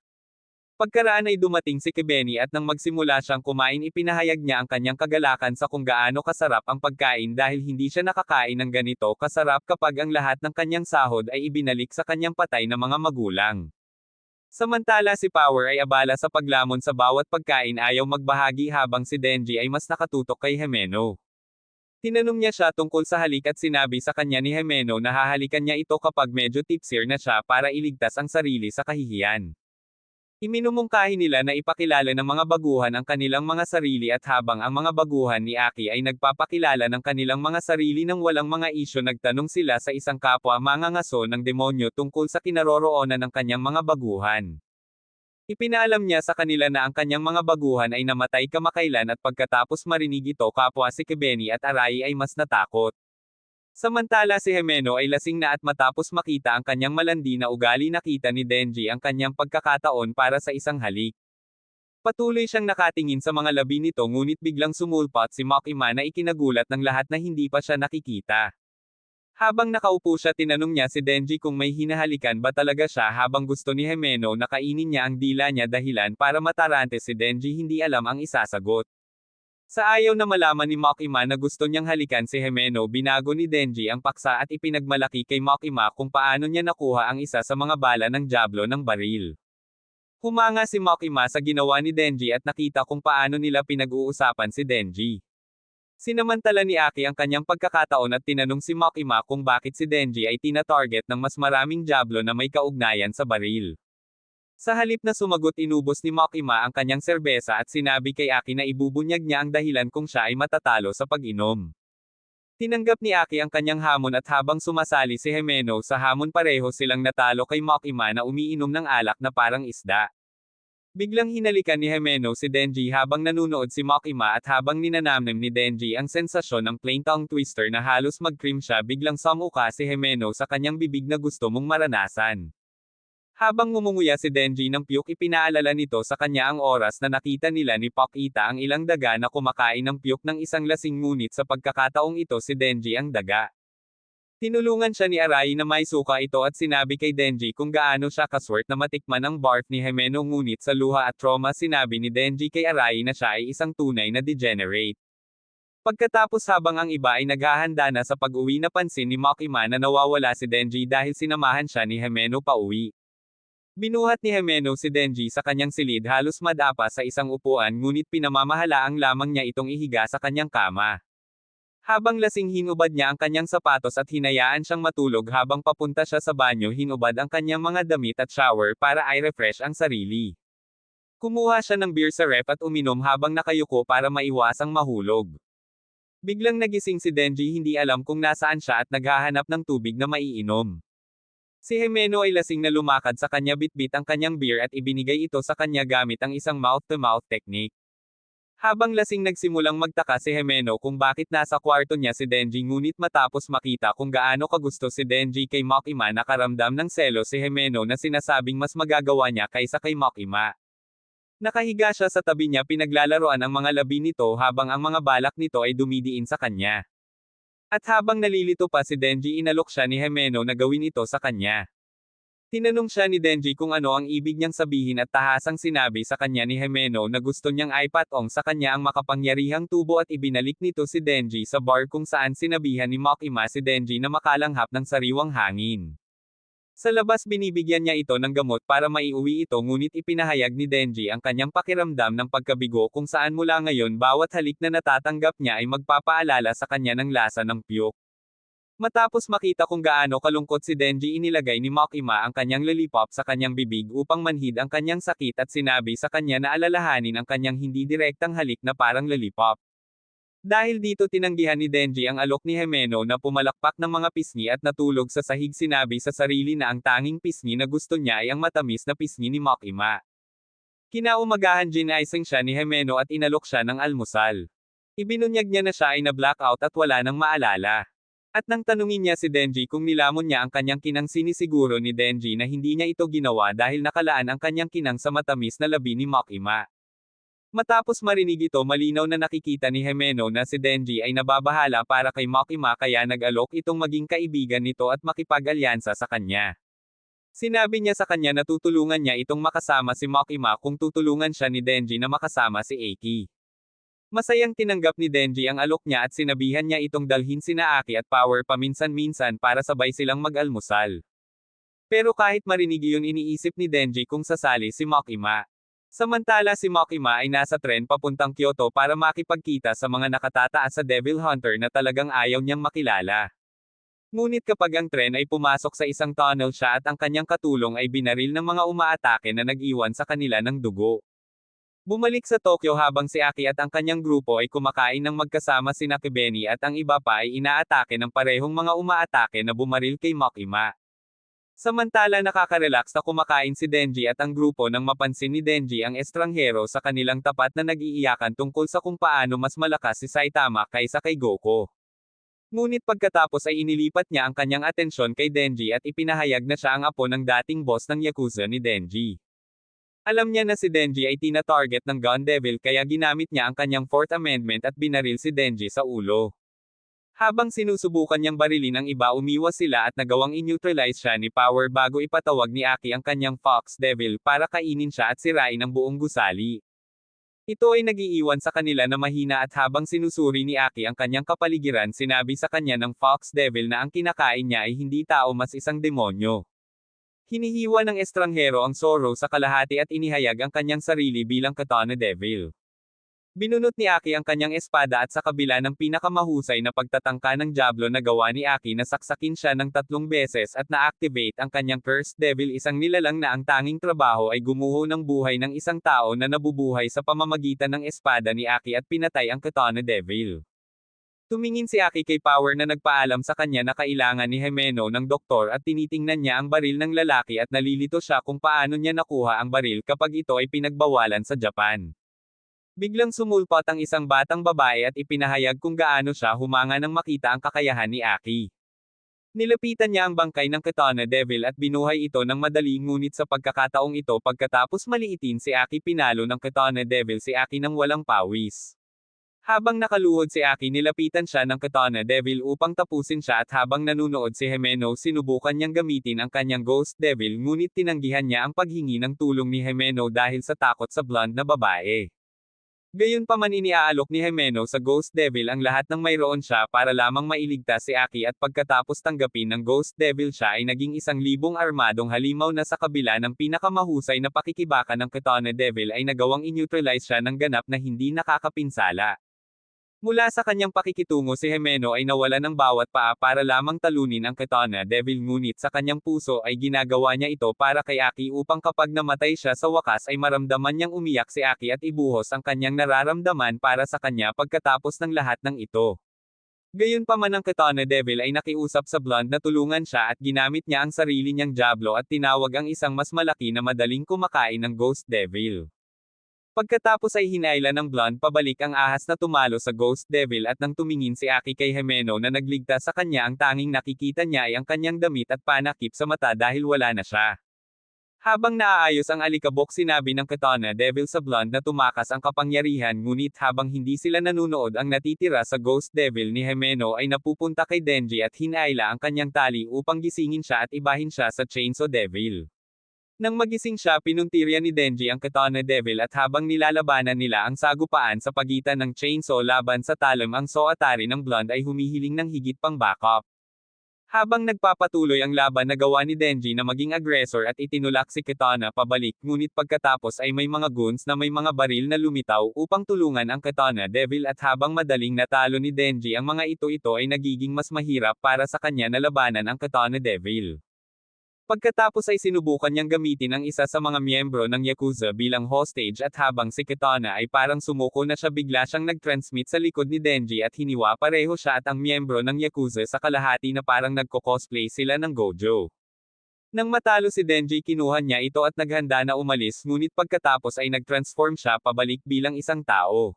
S1: Pagkaraan ay dumating si Kibeni at nang magsimula siyang kumain, ipinahayag niya ang kanyang kagalakan sa kung gaano kasarap ang pagkain dahil hindi siya nakakain ng ganito kasarap kapag ang lahat ng kanyang sahod ay ibinalik sa kanyang patay na mga magulang. Samantala si Power ay abala sa paglamon sa bawat pagkain, ayaw magbahagi habang si Denji ay mas nakatutok kay Himeno. Tinanong niya siya tungkol sa halik at sinabi sa kanya ni Himeno na hahalikan niya ito kapag medyo tipsier na siya para iligtas ang sarili sa kahihiyan. Iminumungkahi nila na ipakilala ng mga baguhan ang kanilang mga sarili, at habang ang mga baguhan ni Aki ay nagpapakilala ng kanilang mga sarili ng walang mga isyo, nagtanong sila sa isang kapwa mangangaso ng demonyo tungkol sa kinaroroonan ng kanyang mga baguhan. Ipinaalam niya sa kanila na ang kanyang mga baguhan ay namatay kamakailan, at pagkatapos marinig ito, kapwa si Kibeni at Arai ay mas natakot. Samantala si Himeno ay lasing na at matapos makita ang kanyang malandi na ugali, nakita ni Denji ang kanyang pagkakataon para sa isang halik. Patuloy siyang nakatingin sa mga labi nito, ngunit biglang sumulpot si Makima na ikinagulat ng lahat na hindi pa siya nakikita. Habang nakaupo siya, tinanong niya si Denji kung may hinahalikan ba talaga siya, habang gusto ni Himeno na kainin niya ang dila niya dahilan para matarante si Denji, hindi alam ang isasagot. Sa ayaw na malaman ni Makima na gusto niyang halikan si Himeno, binago ni Denji ang paksa at ipinagmalaki kay Makima kung paano niya nakuha ang isa sa mga bala ng Diablo ng baril. Humanga si Makima sa ginawa ni Denji at nakita kung paano nila pinag-uusapan si Denji. Sinamantala ni Aki ang kanyang pagkakataon at tinanong si Makima kung bakit si Denji ay tina-target ng mas maraming Diablo na may kaugnayan sa baril. Sa halip na sumagot, inubos ni Makima ang kanyang serbesa at sinabi kay Aki na ibubunyag niya ang dahilan kung siya ay matatalo sa pag-inom. Tinanggap ni Aki ang kanyang hamon at habang sumasali si Himeno sa hamon, pareho silang natalo kay Makima na umiinom ng alak na parang isda. Biglang hinalikan ni Himeno si Denji habang nanunood si Makima at habang ninanamnam ni Denji ang sensasyon ng plain tongue twister na halos mag-cream siya, biglang sumuka si Himeno sa kanyang bibig na gusto mong maranasan. Habang ngumunguya si Denji ng puke, ipinaalala nito sa kanya ang oras na nakita nila ni Pakita ang ilang daga na kumakain ng puke ng isang lasing, ngunit sa pagkakataong ito si Denji ang daga. Tinulungan siya ni Arai na may suka ito at sinabi kay Denji kung gaano siya kaswert na matikman ang barf ni Himeno, ngunit sa luha at trauma sinabi ni Denji kay Arai na siya ay isang tunay na degenerate. Pagkatapos, habang ang iba ay naghahanda na sa pag-uwi, napansin ni Makima na nawawala si Denji dahil sinamahan siya ni Himeno pauwi. Binuhat ni Himeno si Denji sa kanyang silid, halos madapa sa isang upuan, ngunit pinamamahalaang lamang niya itong ihiga sa kanyang kama. Habang lasing, hinubad niya ang kanyang sapatos at hinayaan siyang matulog. Habang papunta siya sa banyo, hinubad ang kanyang mga damit at shower para i-refresh ang sarili. Kumuha siya ng beer sa ref at uminom habang nakayuko para maiwasang mahulog. Biglang nagising si Denji, hindi alam kung nasaan siya at naghahanap ng tubig na maiinom. Si Himeno ay lasing na lumakad sa kanya, bitbit ang kanyang beer at ibinigay ito sa kanya gamit ang isang mouth-to-mouth technique. Habang lasing, nagsimulang magtaka si Himeno kung bakit nasa kwarto niya si Denji, ngunit matapos makita kung gaano kagusto si Denji kay Makima, nakaramdam ng selo si Himeno na sinasabing mas magagawa niya kaysa kay Makima. Nakahiga siya sa tabi niya, pinaglalaroan ang mga labi nito habang ang mga balak nito ay dumidiin sa kanya. At habang nalilito pa si Denji, inalok siya ni Himeno na gawin ito sa kanya. Tinanong siya ni Denji kung ano ang ibig niyang sabihin at tahasang sinabi sa kanya ni Himeno na gusto niyang ipatong sa kanya ang makapangyarihang tubo at ibinalik nito si Denji sa bar kung saan sinabihan ni Makima si Denji na makalanghap ng sariwang hangin. Sa labas, binibigyan niya ito ng gamot para maiuwi ito, ngunit ipinahayag ni Denji ang kanyang pakiramdam ng pagkabigo kung saan mula ngayon bawat halik na natatanggap niya ay magpapaalala sa kanya ng lasa ng puke. Matapos makita kung gaano kalungkot si Denji, inilagay ni Makima ang kanyang lollipop sa kanyang bibig upang manhid ang kanyang sakit at sinabi sa kanya na alalahanin ang kanyang hindi direktang halik na parang lollipop. Dahil dito, tinanggihan ni Denji ang alok ni Himeno na pumalakpak ng mga pisngi at natulog sa sahig. Sinabi sa sarili na ang tanging pisngi na gusto niya ay ang matamis na pisngi ni Makima. Kinaumagahan, ginaising siya ni Himeno at inalok siya ng almusal. Ibinunyag niya na siya ay na-blackout at wala nang maalala. At nang tanungin niya si Denji kung nilamon niya ang kanyang kinang, sinisiguro ni Denji na hindi niya ito ginawa dahil nakalaan ang kanyang kinang sa matamis na labi ni Makima. Matapos marinig ito, malinaw na nakikita ni Himeno na si Denji ay nababahala para kay Makima, kaya nag-alok itong maging kaibigan nito at makipag-alyansa sa kanya. Sinabi niya sa kanya na tutulungan niya itong makasama si Makima kung tutulungan siya ni Denji na makasama si Aki. Masayang tinanggap ni Denji ang alok niya at sinabihan niya itong dalhin sina Aki at Power paminsan-minsan para sabay silang mag-almusal. Pero kahit marinig iyon, iniisip ni Denji kung sasali si Makima. Samantala, si Makima ay nasa tren papuntang Kyoto para makipagkita sa mga nakatataas sa Devil Hunter na talagang ayaw niyang makilala. Ngunit kapag ang tren ay pumasok sa isang tunnel, siya at ang kanyang katulong ay binaril ng mga umaatake na nag-iwan sa kanila ng dugo. Bumalik sa Tokyo habang si Aki at ang kanyang grupo ay kumakain ng magkasama, sina Kibeni at ang iba pa ay inaatake ng parehong mga umaatake na bumaril kay Makima. Samantala, nakaka-relax na kumakain si Denji at ang grupo nang mapansin ni Denji ang estranghero sa kanilang tapat na nag-iiyakan tungkol sa kung paano mas malakas si Saitama kaysa kay Goku. Ngunit pagkatapos ay inilipat niya ang kanyang atensyon kay Denji at ipinahayag na siya ang apo ng dating boss ng Yakuza ni Denji. Alam niya na si Denji ay tina-target ng Gun Devil, kaya ginamit niya ang kanyang Fourth Amendment at binaril si Denji sa ulo. Habang sinusubukan niyang barilin ang iba, umiwas sila at nagawang i-neutralize siya ni Power bago ipatawag ni Aki ang kanyang Fox Devil para kainin siya at sirain ang buong gusali. Ito ay nag-iiwan sa kanila na mahina at habang sinusuri ni Aki ang kanyang kapaligiran, sinabi sa kanya ng Fox Devil na ang kinakain niya ay hindi tao, mas isang demonyo. Hinihiwa ng estranghero ang Zoro sa kalahati at inihayag ang kanyang sarili bilang Katana Devil. Binunot ni Aki ang kanyang espada at sa kabila ng pinakamahusay na pagtatangka ng Diablo na gawa ni Aki na saksakin siya ng 3 beses at na-activate ang kanyang Cursed Devil, isang nilalang na ang tanging trabaho ay gumuho ng buhay ng isang tao na nabubuhay sa pamamagitan ng espada ni Aki at pinatay ang Katana Devil. Tumingin si Aki kay Power na nagpaalam sa kanya na kailangan ni Himeno ng doktor at tinitingnan niya ang baril ng lalaki at nalilito siya kung paano niya nakuha ang baril kapag ito ay pinagbawalan sa Japan. Biglang sumulpot ang isang batang babae at ipinahayag kung gaano siya humanga nang makita ang kakayahan ni Aki. Nilapitan niya ang bangkay ng Katana Devil at binuhay ito ng madali, ngunit sa pagkakataong ito pagkatapos maliitin si Aki pinalo ng Katana Devil si Aki nang walang pawis. Habang nakaluhod si Aki nilapitan siya ng Katana Devil upang tapusin siya at habang nanunood si Himeno sinubukan niyang gamitin ang kanyang Ghost Devil ngunit tinanggihan niya ang paghingi ng tulong ni Himeno dahil sa takot sa blonde na babae. Gayunpaman iniaalok ni Himeno sa Ghost Devil ang lahat ng mayroon siya para lamang mailigtas si Aki at pagkatapos tanggapin ng Ghost Devil siya ay naging 1,000 armadong halimaw na sa kabila ng pinakamahusay na pakikibaka ng Katana Devil ay nagawang i-neutralize siya ng ganap na hindi nakakapinsala. Mula sa kanyang pakikitungo si Himeno ay nawala ng bawat paa para lamang talunin ang Katana Devil, ngunit sa kanyang puso ay ginagawa niya ito para kay Aki upang kapag namatay siya sa wakas ay maramdaman niyang umiyak si Aki at ibuhos ang kanyang nararamdaman para sa kanya pagkatapos ng lahat ng ito. Gayunpaman ang Katana Devil ay nakiusap sa blonde na tulungan siya at ginamit niya ang sarili niyang Diablo at tinawag ang isang mas malaki na madaling kumakain ng Ghost Devil. Pagkatapos ay hinaila ng blonde pabalik ang ahas na tumalo sa Ghost Devil at nang tumingin si Aki kay Himeno na nagligtas sa kanya ang tanging nakikita niya ay ang kanyang damit at panakip sa mata dahil wala na siya. Habang naaayos ang alikabok sinabi ng Katana Devil sa blonde na tumakas ang kapangyarihan, ngunit habang hindi sila nanunood ang natitira sa Ghost Devil ni Himeno ay napupunta kay Denji at hinaila ang kanyang tali upang gisingin siya at ibahin siya sa Chainsaw Devil. Nang magising siya pinuntirya ni Denji ang Katana Devil at habang nilalabanan nila ang sagupaan sa pagitan ng Chainsaw laban sa talon ang Soatari ng blonde ay humihiling ng higit pang backup. Habang nagpapatuloy ang laban nagawa ni Denji na maging aggressor at itinulak si Katana pabalik, ngunit pagkatapos ay may mga goons na may mga baril na lumitaw upang tulungan ang Katana Devil at habang madaling natalo ni Denji ang mga ito ay nagiging mas mahirap para sa kanya na labanan ang Katana Devil. Pagkatapos ay sinubukan niyang gamitin ang isa sa mga miyembro ng Yakuza bilang hostage at habang si Katana ay parang sumuko na siya bigla siyang nag-transmit sa likod ni Denji at hiniwa pareho siya at ang miyembro ng Yakuza sa kalahati na parang nagko-cosplay sila ng Gojo. Nang matalo si Denji kinuha niya ito at naghanda na umalis, ngunit pagkatapos ay nag-transform siya pabalik bilang isang tao.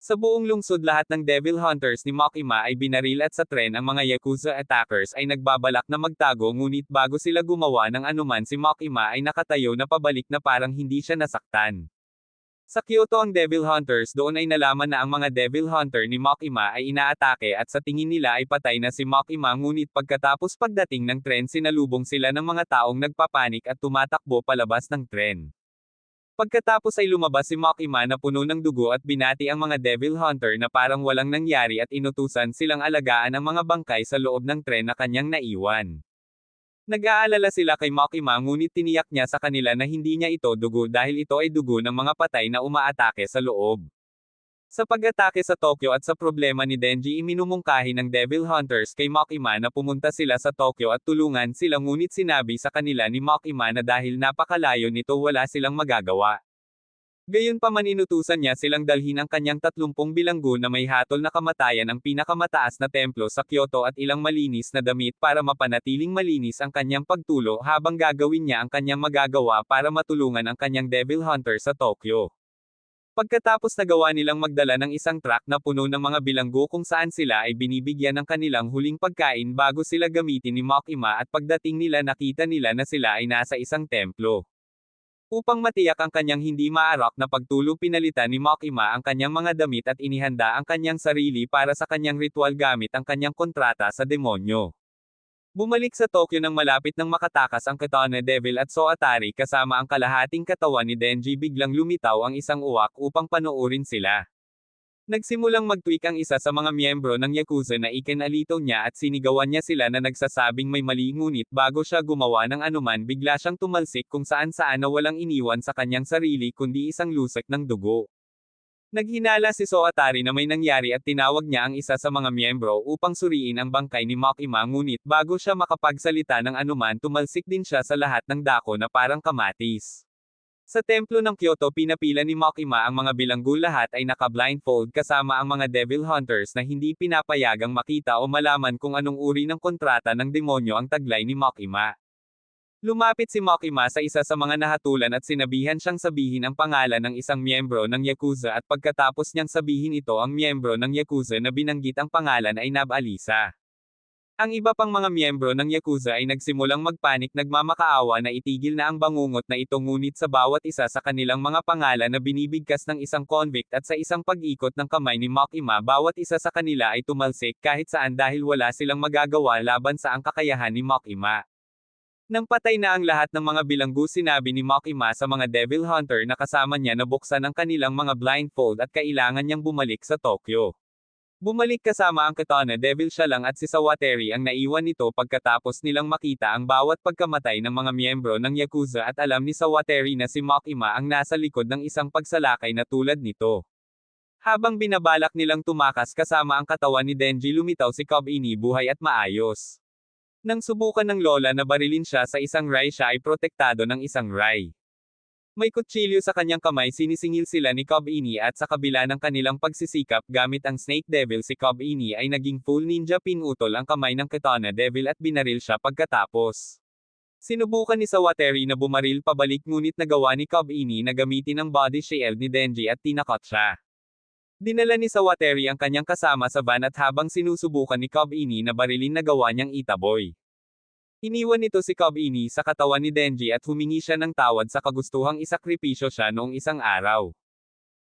S1: Sa buong lungsod lahat ng Devil Hunters ni Makima ay binaril at sa tren ang mga Yakuza attackers ay nagbabalak na magtago, ngunit bago sila gumawa ng anuman si Makima ay nakatayo na pabalik na parang hindi siya nasaktan. Sa Kyoto ang Devil Hunters doon ay nalaman na ang mga Devil Hunter ni Makima ay inaatake at sa tingin nila ay patay na si Makima, ngunit pagkatapos pagdating ng tren sinalubong sila ng mga taong nagpapanik at tumatakbo palabas ng tren. Pagkatapos ay lumabas si Makima na puno ng dugo at binati ang mga Devil Hunter na parang walang nangyari at inutusan silang alagaan ang mga bangkay sa loob ng tren na kanyang naiwan. Nag-aalala sila kay Makima ngunit tiniyak niya sa kanila na hindi niya ito dugo dahil ito ay dugo ng mga patay na umaatake sa loob. Sa pag-atake sa Tokyo at sa problema ni Denji iminumungkahi ng Devil Hunters kay Makima na pumunta sila sa Tokyo at tulungan sila, ngunit sinabi sa kanila ni Makima na dahil napakalayo nito wala silang magagawa. Gayunpaman inutusan niya silang dalhin ang kanyang 30 bilanggo na may hatol na kamatayan ang pinakamataas na templo sa Kyoto at ilang malinis na damit para mapanatiling malinis ang kanyang pagtulo habang gagawin niya ang kanyang magagawa para matulungan ang kanyang Devil Hunter sa Tokyo. Pagkatapos nagawa nilang magdala ng isang truck na puno ng mga bilanggo kung saan sila ay binibigyan ng kanilang huling pagkain bago sila gamitin ni Makima at pagdating nila nakita nila na sila ay nasa isang templo. Upang matiyak ang kanyang hindi maarok na pagtulo pinalitan ni Makima ang kanyang mga damit at inihanda ang kanyang sarili para sa kanyang ritual gamit ang kanyang kontrata sa demonyo. Bumalik sa Tokyo nang malapit nang makatakas ang Katana Devil at Soatari kasama ang kalahating katawan ni Denji, biglang lumitaw ang isang uwak upang panoorin sila. Nagsimulang mag-tweak ang isa sa mga miyembro ng Yakuza na ikinalito niya at sinigawan niya sila na nagsasabing may mali, ngunit bago siya gumawa ng anuman bigla siyang tumalsik kung saan-saan na walang iniwan sa kanyang sarili kundi isang lusek ng dugo. Naghinala si Soatari na may nangyari at tinawag niya ang isa sa mga miyembro upang suriin ang bangkay ni Makima, ngunit bago siya makapagsalita ng anuman tumalsik din siya sa lahat ng dako na parang kamatis. Sa templo ng Kyoto pinapila ni Makima ang mga bilanggo, lahat ay naka-blindfold kasama ang mga devil hunters na hindi pinapayagang makita o malaman kung anong uri ng kontrata ng demonyo ang taglay ni Makima. Lumapit si Makima sa isa sa mga nahatulan at sinabihan siyang sabihin ang pangalan ng isang miyembro ng Yakuza, at pagkatapos niyang sabihin ito ang miyembro ng Yakuza na binanggit ang pangalan ay nabalisa. Ang iba pang mga miyembro ng Yakuza ay nagsimulang magpanik, nagmamakaawa na itigil na ang bangungot na ito, ngunit sa bawat isa sa kanilang mga pangalan na binibigkas ng isang convict at sa isang pag-ikot ng kamay ni Makima, bawat isa sa kanila ay tumalsik kahit saan dahil wala silang magagawa laban sa ang kakayahan ni Makima. Nang patay na ang lahat ng mga bilanggo, sinabi ni Makima sa mga devil hunter na kasama niya na buksan ang kanilang mga blindfold at kailangan niyang bumalik sa Tokyo. Bumalik kasama ang Katana Devil, siya lang at si Sawateri ang naiwan nito pagkatapos nilang makita ang bawat pagkamatay ng mga miyembro ng Yakuza, at alam ni Sawateri na si Makima ang nasa likod ng isang pagsalakay na tulad nito. Habang binabalak nilang tumakas kasama ang katawan ni Denji, lumitaw si Kobini buhay at maayos. Nang subukan ng lola na barilin siya sa isang rai, siya ay protektado ng isang rai. May kutsilyo sa kanyang kamay, sinisingil sila ni Kobini at sa kabila ng kanilang pagsisikap gamit ang Snake Devil, si Kobini ay naging full ninja, pinutol ang kamay ng Katana Devil at binaril siya pagkatapos. Sinubukan ni Sawateri na bumaril pabalik, ngunit nagawa ni Kobini na gamitin ang body shield ni Denji at tinakot siya. Dinala ni Sawateri ang kanyang kasama sa van at habang sinusubukan ni Kobini na barilin, nagawa niyang itaboy. Iniwan nito si Kobini sa katawan ni Denji at humingi siya ng tawad sa kagustuhang isakripisyo siya noong isang araw.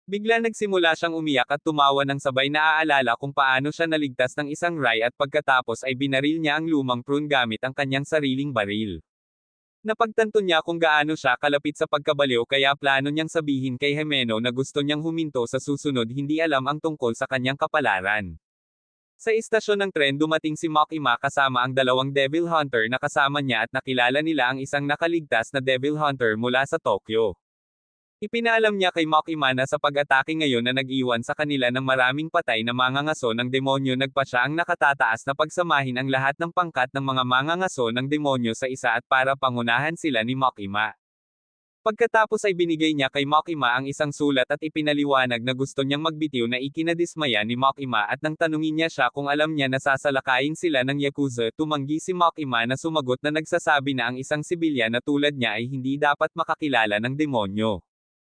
S1: Bigla nagsimula siyang umiyak at tumawa ng sabay, naaalala kung paano siya naligtas ng isang rai at pagkatapos ay binaril niya ang lumang prune gamit ang kanyang sariling baril. Napagtanto niya kung gaano siya kalapit sa pagkabaliw, kaya plano niyang sabihin kay Himeno na gusto niyang huminto sa susunod, hindi alam ang tungkol sa kanyang kapalaran. Sa istasyon ng tren dumating si Makima kasama ang dalawang devil hunter na kasama niya at nakilala nila ang isang nakaligtas na devil hunter mula sa Tokyo. Ipinaalam niya kay Makima na sa pag-atake ngayon na nag-iwan sa kanila ng maraming patay na mangangaso ng demonyo, nagpa siya ang nakatataas na pagsamahin ang lahat ng pangkat ng mga mangangaso ng demonyo sa isa at para pangunahan sila ni Makima. Pagkatapos ay binigay niya kay Makima ang isang sulat at ipinaliwanag na gusto niyang magbitiw na ikinadismaya ni Makima, at nang tanungin niya siya kung alam niya na sasalakayin sila ng Yakuza, tumanggi si Makima na sumagot na nagsasabi na ang isang sibilyan na tulad niya ay hindi dapat makakilala ng demonyo.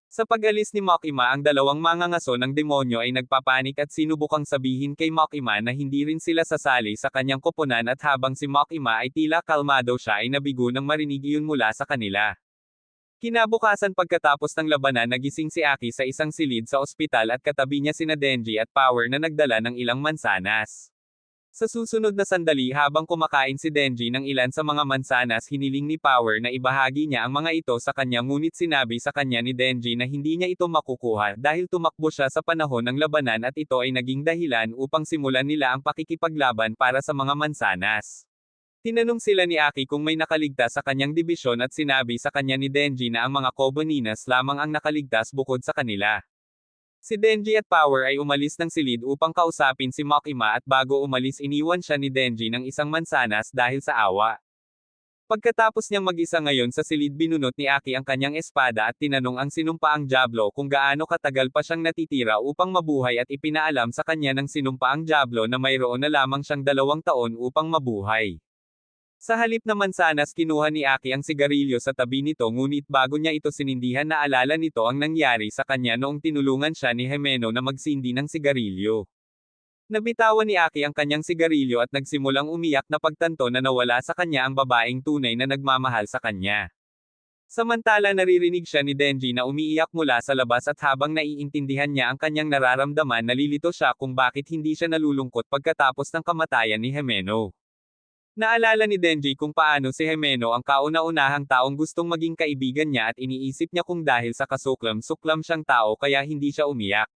S1: Sa pag-alis ni Makima, ang dalawang mangangaso ng demonyo ay nagpapanik at sinubukang sabihin kay Makima na hindi rin sila sasali sa kanyang koponan, at habang si Makima ay tila kalmado, siya ay nabigo nang marinig iyon mula sa kanila. Kinabukasan pagkatapos ng labanan, nagising si Aki sa isang silid sa ospital at katabi niya sina Denji at Power na nagdala ng ilang mansanas. Sa susunod na sandali, habang kumakain si Denji ng ilan sa mga mansanas, hiniling ni Power na ibahagi niya ang mga ito sa kanya, ngunit sinabi sa kanya ni Denji na hindi niya ito makukuha dahil tumakbo siya sa panahon ng labanan at ito ay naging dahilan upang simulan nila ang pakikipaglaban para sa mga mansanas. Tinanong sila ni Aki kung may nakaligtas sa kanyang dibisyon at sinabi sa kanya ni Denji na ang mga Kobaninas lamang ang nakaligtas bukod sa kanila. Si Denji at Power ay umalis ng silid upang kausapin si Makima, at bago umalis iniwan siya ni Denji ng isang mansanas dahil sa awa. Pagkatapos niyang mag-isa ngayon sa silid, binunot ni Aki ang kanyang espada at tinanong ang sinumpaang Diablo kung gaano katagal pa siyang natitira upang mabuhay, at ipinaalam sa kanya ng sinumpaang Diablo na mayroon na lamang siyang 2 taon upang mabuhay. Sa halip na mansanas, kinuha ni Aki ang sigarilyo sa tabi nito, ngunit bago niya ito sinindihan, naalala nito ang nangyari sa kanya noong tinulungan siya ni Himeno na magsindi ng sigarilyo. Nabitawan ni Aki ang kanyang sigarilyo at nagsimulang umiyak na pagtanto na nawala sa kanya ang babaeng tunay na nagmamahal sa kanya. Samantala naririnig siya ni Denji na umiiyak mula sa labas, at habang naiintindihan niya ang kanyang nararamdaman, nalilito siya kung bakit hindi siya nalulungkot pagkatapos ng kamatayan ni Himeno. Naalala ni Denji kung paano si Himeno ang kauna-unahang taong gustong maging kaibigan niya, at iniisip niya kung dahil sa kasuklam-suklam siyang tao kaya hindi siya umiyak.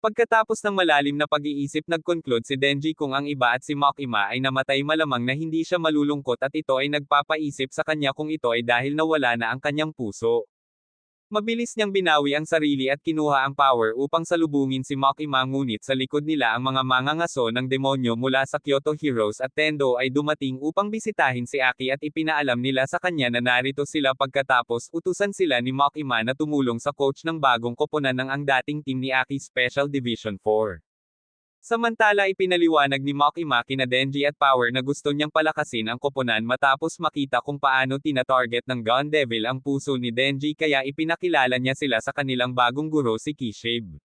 S1: Pagkatapos ng malalim na pag-iisip, nag-conclude si Denji kung ang iba at si Makima ay namatay, malamang na hindi siya malulungkot, at ito ay nagpapaisip sa kanya kung ito ay dahil nawala na ang kanyang puso. Mabilis niyang binawi ang sarili at kinuha ang power upang salubungin si Makima, ngunit sa likod nila ang mga mangangaso ng demonyo mula sa Kyoto Heroes at Tendo ay dumating upang bisitahin si Aki at ipinaalam nila sa kanya na narito sila pagkatapos utusan sila ni Makima na tumulong sa coach ng bagong koponan ng ang dating team ni Aki Special Division 4. Samantala ipinaliwanag ni Makima kina Denji at Power na gusto niyang palakasin ang koponan matapos makita kung paano tina-target ng Gun Devil ang puso ni Denji, kaya ipinakilala niya sila sa kanilang bagong guro si Kishib.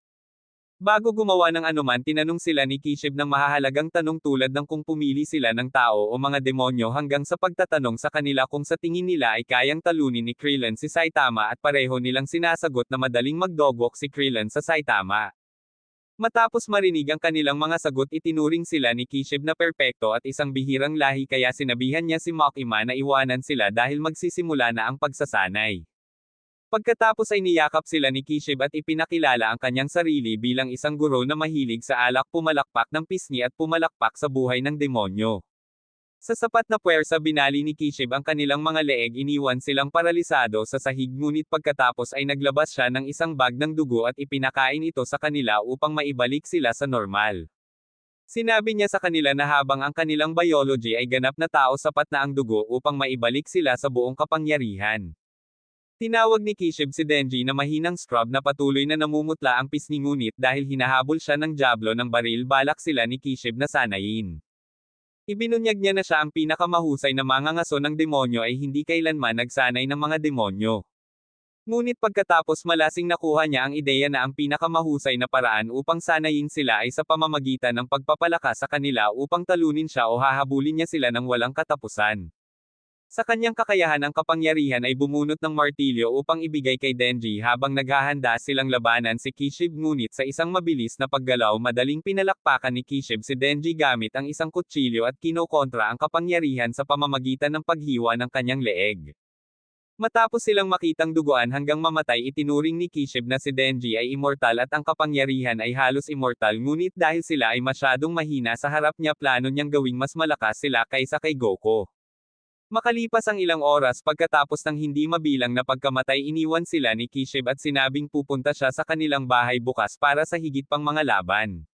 S1: Bago gumawa ng anuman, tinanong sila ni Kishib ng mahahalagang tanong tulad ng kung pumili sila ng tao o mga demonyo, hanggang sa pagtatanong sa kanila kung sa tingin nila ay kayang talunin ni Krillin si Saitama, at pareho nilang sinasagot na madaling mag-dogwalk si Krillin sa Saitama. Matapos marinig ang kanilang mga sagot, itinuring sila ni Kishib na perpekto at isang bihirang lahi, kaya sinabihan niya si Makima na iwanan sila dahil magsisimula na ang pagsasanay. Pagkatapos ay niyakap sila ni Kishib at ipinakilala ang kanyang sarili bilang isang guro na mahilig sa alak, pumalakpak ng pisngi at pumalakpak sa buhay ng demonyo. Sa sapat na puwersa binali ni Kishib ang kanilang mga leeg, iniwan silang paralisado sa sahig, ngunit pagkatapos ay naglabas siya ng isang bag ng dugo at ipinakain ito sa kanila upang maibalik sila sa normal. Sinabi niya sa kanila na habang ang kanilang biology ay ganap na tao, sapat na ang dugo upang maibalik sila sa buong kapangyarihan. Tinawag ni Kishib si Denji na mahinang scrub na patuloy na namumutla ang pisngi, ngunit dahil hinahabol siya ng Diablo ng baril, balak sila ni Kishib na sanayin. Ibinunyag niya na siya ang pinakamahusay na mangangaso ng demonyo ay hindi kailanman nagsanay ng mga demonyo. Ngunit pagkatapos malasing nakuha niya ang ideya na ang pinakamahusay na paraan upang sanayin sila ay sa pamamagitan ng pagpapalakas sa kanila upang talunin siya o hahabulin niya sila ng walang katapusan. Sa kanyang kakayahan, ang kapangyarihan ay bumunot ng martilyo upang ibigay kay Denji habang naghahanda silang labanan si Kishib, ngunit sa isang mabilis na paggalaw madaling pinalakpakan ni Kishib si Denji gamit ang isang kutsilyo at kinokontra ang kapangyarihan sa pamamagitan ng paghiwa ng kanyang leeg. Matapos silang makitang duguan hanggang mamatay, itinuring ni Kishib na si Denji ay immortal at ang kapangyarihan ay halos immortal, ngunit dahil sila ay masyadong mahina sa harap niya, plano niyang gawing mas malakas sila kaysa kay Goku. Makalipas ang ilang oras pagkatapos ng hindi mabilang na pagkamatay, iniwan sila ni Kishib at sinabing pupunta siya sa kanilang bahay bukas para sa higit pang mga laban.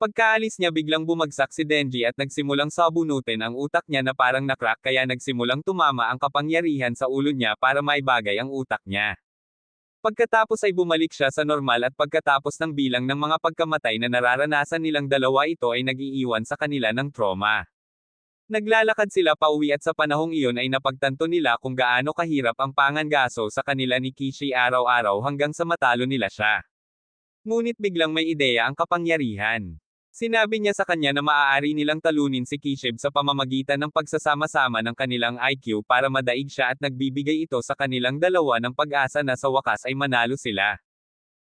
S1: Pagkaalis niya, biglang bumagsak si Denji at nagsimulang sabunutin ang utak niya na parang nakrak, kaya nagsimulang tumama ang kapangyarihan sa ulo niya para maibagay ang utak niya. Pagkatapos ay bumalik siya sa normal, at pagkatapos ng bilang ng mga pagkamatay na nararanasan nilang dalawa, ito ay nag-iiwan sa kanila ng trauma. Naglalakad sila pauwi at sa panahong iyon ay napagtanto nila kung gaano kahirap ang pangangaso sa kanila ni Kishi araw-araw hanggang sa matalo nila siya. Ngunit biglang may ideya ang kapangyarihan. Sinabi niya sa kanya na maaari nilang talunin si Kishib sa pamamagitan ng pagsasama-sama ng kanilang IQ para madaig siya, at nagbibigay ito sa kanilang dalawa ng pag-asa na sa wakas ay manalo sila.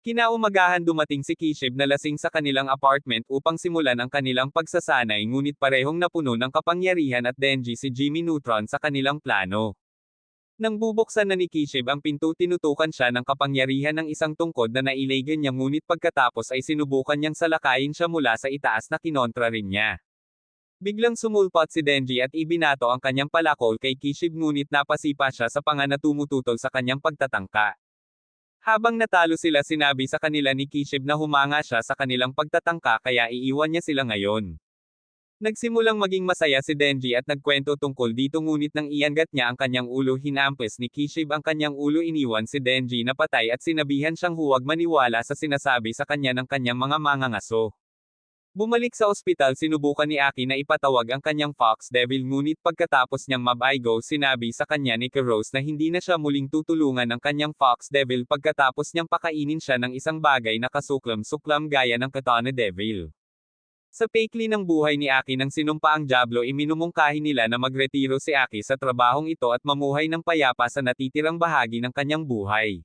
S1: Kinaumagahan dumating si Kishib na lasing sa kanilang apartment upang simulan ang kanilang pagsasanay, ngunit parehong napuno ng kapangyarihan at Denji si Jimmy Neutron sa kanilang plano. Nang bubuksan na ni Kishib ang pinto, tinutukan siya ng kapangyarihan ng isang tungkod na nailagan niya, ngunit pagkatapos ay sinubukan niyang salakayin siya mula sa itaas na kinontra rin niya. Biglang sumulpot si Denji at ibinato ang kanyang palakol kay Kishib, ngunit napasipa siya sa panga na tumututol sa kanyang pagtatangka. Habang natalo sila, sinabi sa kanila ni Kishib na humanga siya sa kanilang pagtatangka, kaya iiwan niya sila ngayon. Nagsimulang maging masaya si Denji at nagkwento tungkol dito, ngunit nang iangat niya ang kanyang ulo, hinampes ni Kishib ang kanyang ulo, iniwan si Denji na patay at sinabihan siyang huwag maniwala sa sinasabi sa kanya ng kanyang mga mangangaso. Bumalik sa ospital, sinubukan ni Aki na ipatawag ang kanyang Fox Devil, ngunit pagkatapos niyang mabaigo, sinabi sa kanya ni Rose na hindi na siya muling tutulungan ng kanyang Fox Devil pagkatapos niyang pakainin siya ng isang bagay na kasuklam-suklam gaya ng Katana Devil. Sa peikli ng buhay ni Aki nang sinumpa ang Diablo, iminumungkahi nila na magretiro si Aki sa trabahong ito at mamuhay ng payapa sa natitirang bahagi ng kanyang buhay.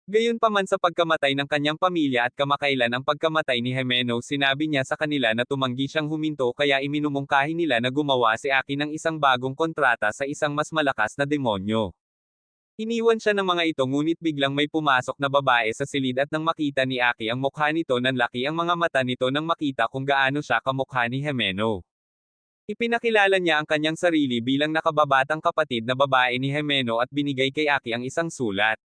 S1: Gayunpaman, sa pagkamatay ng kanyang pamilya at kamakailan ang pagkamatay ni Himeno, sinabi niya sa kanila na tumanggi siyang huminto, kaya iminumungkahi nila na gumawa si Aki ng isang bagong kontrata sa isang mas malakas na demonyo. Iniwan siya ng mga ito, ngunit biglang may pumasok na babae sa silid at nang makita ni Aki ang mukha nito, nanlaki ang mga mata nito nang makita kung gaano siya kamukha ni Himeno. Ipinakilala niya ang kanyang sarili bilang nakababatang kapatid na babae ni Himeno at binigay kay Aki ang isang sulat.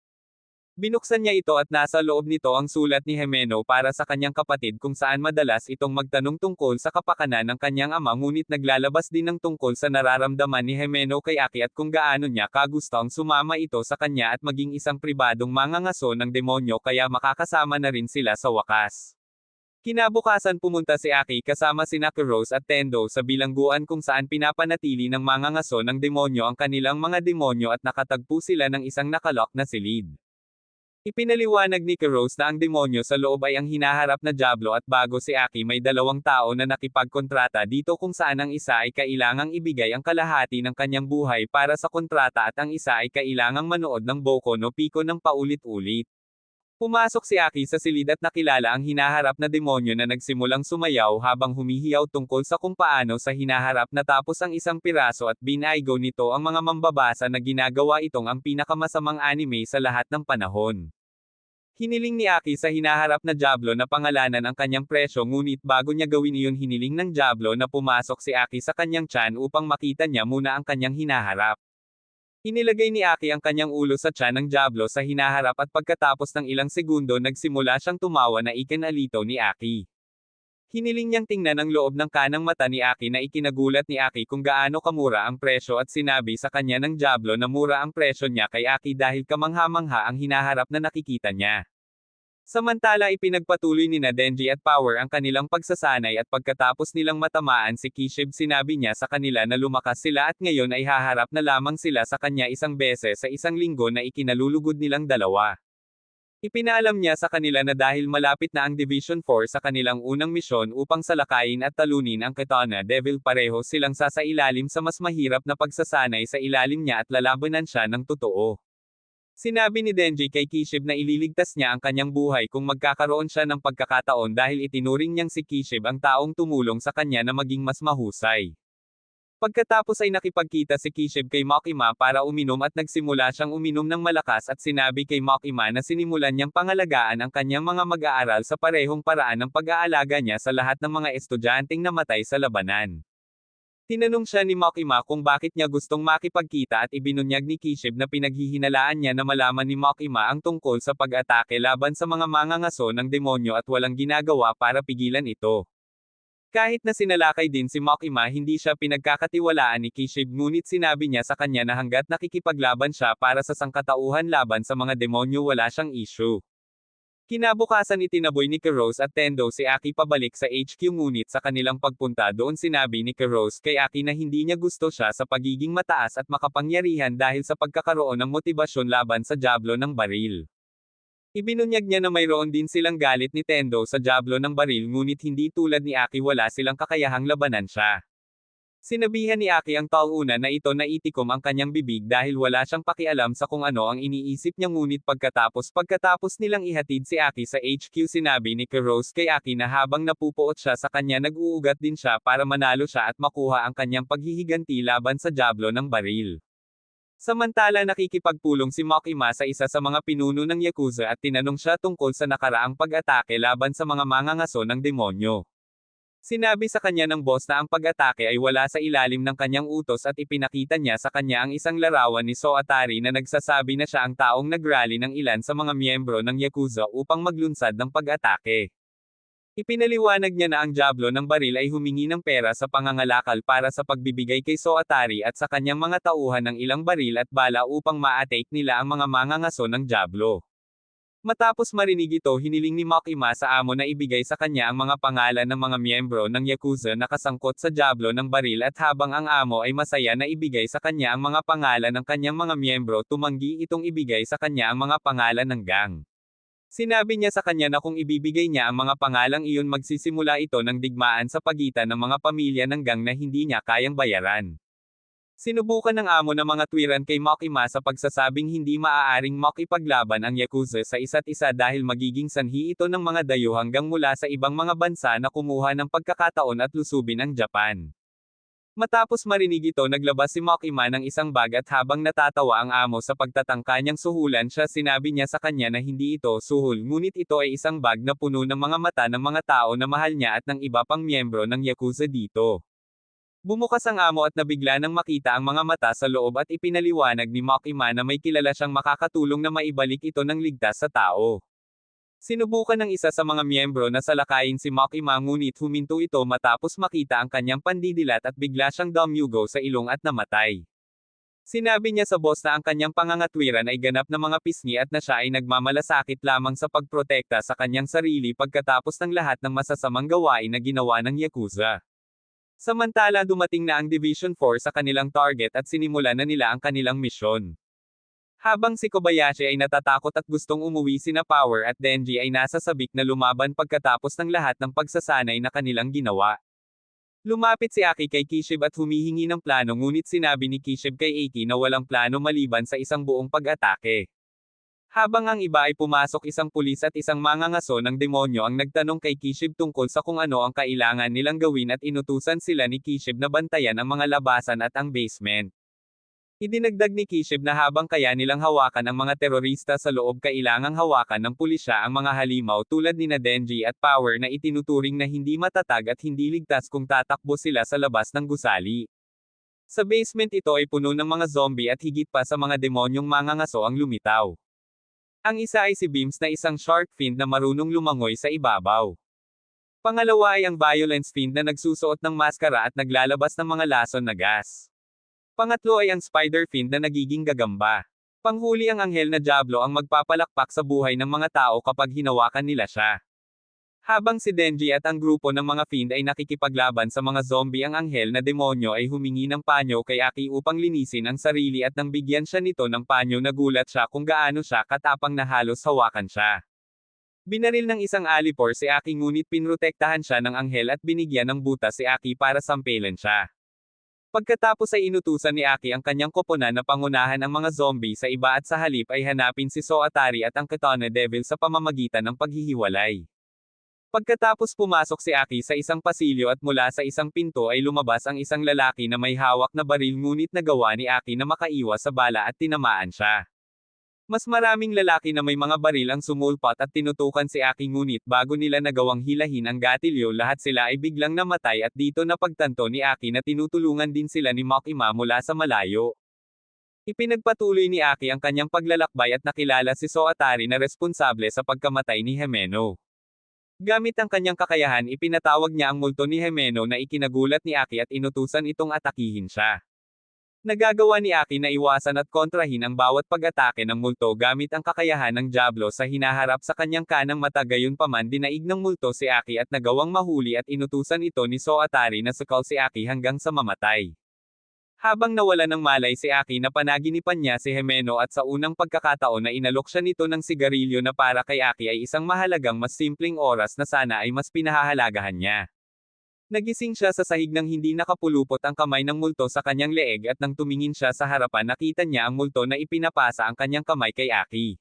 S1: Binuksan niya ito at nasa loob nito ang sulat ni Himeno para sa kanyang kapatid kung saan madalas itong magtanong tungkol sa kapakanan ng kanyang ama ngunit naglalabas din ng tungkol sa nararamdaman ni Himeno kay Aki at kung gaano niya kagustong sumama ito sa kanya at maging isang pribadong mangangaso ng demonyo kaya makakasama na rin sila sa wakas. Kinabukasan pumunta si Aki kasama sina Kuros at Tendo sa bilangguan kung saan pinapanatili ng mangangaso ng demonyo ang kanilang mga demonyo at nakatagpo sila ng isang nakalok na silid. Ipinaliwanag ni Kuros na ang demonyo sa loob ay ang hinaharap na dyablo at bago si Aki may dalawang tao na nakipagkontrata dito kung saan ang isa ay kailangang ibigay ang kalahati ng kanyang buhay para sa kontrata at ang isa ay kailangang manood ng Boku no Pico ng paulit-ulit. Pumasok si Aki sa silid at nakilala ang hinaharap na demonyo na nagsimulang sumayaw habang humihiyaw tungkol sa kung paano sa hinaharap natapos ang isang piraso at binaygo nito ang mga mambabasa na ginagawa itong ang pinakamasamang anime sa lahat ng panahon. Hiniling ni Aki sa hinaharap na dyablo na pangalanan ang kanyang presyo ngunit bago niya gawin iyon hiniling ng dyablo na pumasok si Aki sa kanyang tiyan upang makita niya muna ang kanyang hinaharap. Inilagay ni Aki ang kanyang ulo sa tiyan ng dyablo sa hinaharap at pagkatapos ng ilang segundo nagsimula siyang tumawa na ikinalito ni Aki. Hiniling niyang tingnan ang loob ng kanang mata ni Aki na ikinagulat ni Aki kung gaano kamura ang presyo at sinabi sa kanya ng dyablo na mura ang presyo niya kay Aki dahil kamangha-mangha ang hinaharap na nakikita niya. Samantala ipinagpatuloy ni Denji at Power ang kanilang pagsasanay at pagkatapos nilang matamaan si Kishib sinabi niya sa kanila na lumakas sila at ngayon ay haharap na lamang sila sa kanya isang beses sa isang linggo na ikinalulugod nilang dalawa. Ipinaalam niya sa kanila na dahil malapit na ang Division 4 sa kanilang unang misyon upang salakayin at talunin ang Katana Devil pareho silang sasailalim sa mas mahirap na pagsasanay sa ilalim niya at lalabanan siya ng totoo. Sinabi ni Denji kay Kishib na ililigtas niya ang kanyang buhay kung magkakaroon siya ng pagkakataon dahil itinuring niyang si Kishib ang taong tumulong sa kanya na maging mas mahusay. Pagkatapos ay nakipagkita si Kishib kay Makima para uminom at nagsimula siyang uminom ng malakas at sinabi kay Makima na sinimulan niyang pangalagaan ang kanyang mga mag-aaral sa parehong paraan ng pag-aalaga niya sa lahat ng mga estudyanteng namatay sa labanan. Tinanong siya ni Makima kung bakit niya gustong makipagkita at ibinunyag ni Kishib na pinaghihinalaan niya na malaman ni Makima ang tungkol sa pag-atake laban sa mga mangangaso ng demonyo at walang ginagawa para pigilan ito. Kahit na sinalakay din si Makima hindi siya pinagkakatiwalaan ni Kishib ngunit sinabi niya sa kanya na hanggat nakikipaglaban siya para sa sangkatauhan laban sa mga demonyo wala siyang issue. Kinabukasan itinaboy ni Kuros at Tendo si Aki pabalik sa HQ ngunit sa kanilang pagpunta doon sinabi ni Kuros kay Aki na hindi niya gusto siya sa pagiging mataas at makapangyarihan dahil sa pagkakaroon ng motibasyon laban sa dyablo ng baril. Ibinunyag niya na mayroon din silang galit ni Tendo sa dyablo ng baril ngunit hindi tulad ni Aki wala silang kakayahang labanan siya. Sinabihan ni Aki ang tauna na ito na itikom ang kanyang bibig dahil wala siyang pakialam sa kung ano ang iniisip niya ngunit pagkatapos nilang ihatid si Aki sa HQ sinabi ni Kuros kay Aki na habang napupuot siya sa kanya nag-uugat din siya para manalo siya at makuha ang kanyang paghihiganti laban sa dyablo ng baril. Samantala nakikipagpulong si Makima sa isa sa mga pinuno ng Yakuza at tinanong siya tungkol sa nakaraang pag-atake laban sa mga mangangaso ng demonyo. Sinabi sa kanya ng boss na ang pag-atake ay wala sa ilalim ng kanyang utos at ipinakita niya sa kanya ang isang larawan ni Soatari na nagsasabi na siya ang taong nagrally ng ilan sa mga miyembro ng Yakuza upang maglunsad ng pag-atake. Ipinaliwanag niya na ang dyablo ng baril ay humingi ng pera sa pangangalakal para sa pagbibigay kay Soatari at sa kanyang mga tauhan ng ilang baril at bala upang ma-atake nila ang mga mangangaso ng dyablo. Matapos marinig ito hiniling ni Makima sa amo na ibigay sa kanya ang mga pangalan ng mga miyembro ng Yakuza na kasangkot sa dyablo ng baril at habang ang amo ay masaya na ibigay sa kanya ang mga pangalan ng kanyang mga miyembro tumanggi itong ibigay sa kanya ang mga pangalan ng gang. Sinabi niya sa kanya na kung ibibigay niya ang mga pangalang iyon magsisimula ito ng digmaan sa pagitan ng mga pamilya ng gang na hindi niya kayang bayaran. Sinubukan ng amo ng mga tuwiran kay Makima sa pagsasabing hindi maaaring makipaglaban ang Yakuza sa isa't isa dahil magiging sanhi ito ng mga dayo hanggang mula sa ibang mga bansa na kumuha ng pagkakataon at lusubin ang Japan. Matapos marinig ito naglabas si Makima ng isang bag at habang natatawa ang amo sa pagtatangka niyang suhulan siya sinabi niya sa kanya na hindi ito suhol ngunit ito ay isang bag na puno ng mga mata ng mga tao na mahal niya at ng iba pang miyembro ng Yakuza dito. Bumukas ang amo at nabigla nang makita ang mga mata sa loob at ipinaliwanag ni Makima na may kilala siyang makakatulong na maibalik ito ng ligtas sa tao. Sinubukan ng isa sa mga miyembro na salakayin si Makima ngunit huminto ito matapos makita ang kanyang pandidilat at bigla siyang dumyugo sa ilong at namatay. Sinabi niya sa boss na ang kanyang pangangatwiran ay ganap na mga pisngi at na siya ay nagmamalasakit lamang sa pagprotekta sa kanyang sarili pagkatapos ng lahat ng masasamang gawain na ginawa ng Yakuza. Samantala dumating na ang Division 4 sa kanilang target at sinimulan na nila ang kanilang misyon. Habang si Kobayashi ay natatakot at gustong umuwi sina Power at Denji ay nasa sabik na lumaban pagkatapos ng lahat ng pagsasanay na kanilang ginawa. Lumapit si Aki kay Kishib at humihingi ng plano ngunit sinabi ni Kishib kay Aki na walang plano maliban sa isang buong pag-atake. Habang ang iba ay pumasok isang pulis at isang mangangaso ng demonyo ang nagtanong kay Kishib tungkol sa kung ano ang kailangan nilang gawin at inutusan sila ni Kishib na bantayan ang mga labasan at ang basement. Idinagdag ni Kishib na habang kaya nilang hawakan ang mga terorista sa loob kailangang hawakan ng pulisya ang mga halimaw tulad nina Denji at Power na itinuturing na hindi matatag at hindi ligtas kung tatakbo sila sa labas ng gusali. Sa basement ito ay puno ng mga zombie at higit pa sa mga demonyong mangangaso ang lumitaw. Ang isa ay si Beams na isang shark fiend na marunong lumangoy sa ibabaw. Pangalawa ay ang violence fiend na nagsusuot ng maskara at naglalabas ng mga lason na gas. Pangatlo ay ang spider fiend na nagiging gagamba. Panghuli ang anghel na Diablo ang magpapalakpak sa buhay ng mga tao kapag hinawakan nila siya. Habang si Denji at ang grupo ng mga fiend ay nakikipaglaban sa mga zombie ang anghel na demonyo ay humingi ng panyo kay Aki upang linisin ang sarili at nang bigyan siya nito ng panyo nagulat siya kung gaano siya katapang na halos hawakan siya. Binaril ng isang alipor si Aki ngunit pinrotektahan siya ng anghel at binigyan ng butas si Aki para sampelan siya. Pagkatapos ay inutusan ni Aki ang kanyang koponan na pangunahan ang mga zombie sa iba at sa halip ay hanapin si Soatari at ang Katana Devil sa pamamagitan ng paghihiwalay. Pagkatapos pumasok si Aki sa isang pasilyo at mula sa isang pinto ay lumabas ang isang lalaki na may hawak na baril ngunit nagawa ni Aki na makaiwas sa bala at tinamaan siya. Mas maraming lalaki na may mga baril ang sumulpot at tinutukan si Aki ngunit bago nila nagawang hilahin ang gatilyo lahat sila ay biglang namatay at dito napagtanto ni Aki na tinutulungan din sila ni Makima mula sa malayo. Ipinagpatuloy ni Aki ang kanyang paglalakbay at nakilala si Soatari na responsable sa pagkamatay ni Himeno. Gamit ang kanyang kakayahan ipinatawag niya ang multo ni Himeno na ikinagulat ni Aki at inutusan itong atakihin siya. Nagagawa ni Aki na iwasan at kontrahin ang bawat pag-atake ng multo gamit ang kakayahan ng Diablo sa hinaharap sa kanyang kanang mata gayunpaman dinaig ng multo si Aki at nagawang mahuli at inutusan ito ni Soatari na sukal si Aki hanggang sa mamatay. Habang nawala ng malay si Aki na panaginipan niya si Himeno at sa unang pagkakataon na inalok siya nito ng sigarilyo na para kay Aki ay isang mahalagang mas simpleng oras na sana ay mas pinahahalagahan niya. Nagising siya sa sahig nang hindi nakapulupot ang kamay ng multo sa kanyang leeg at nang tumingin siya sa harapan nakita niya ang multo na ipinapasa ang kanyang kamay kay Aki.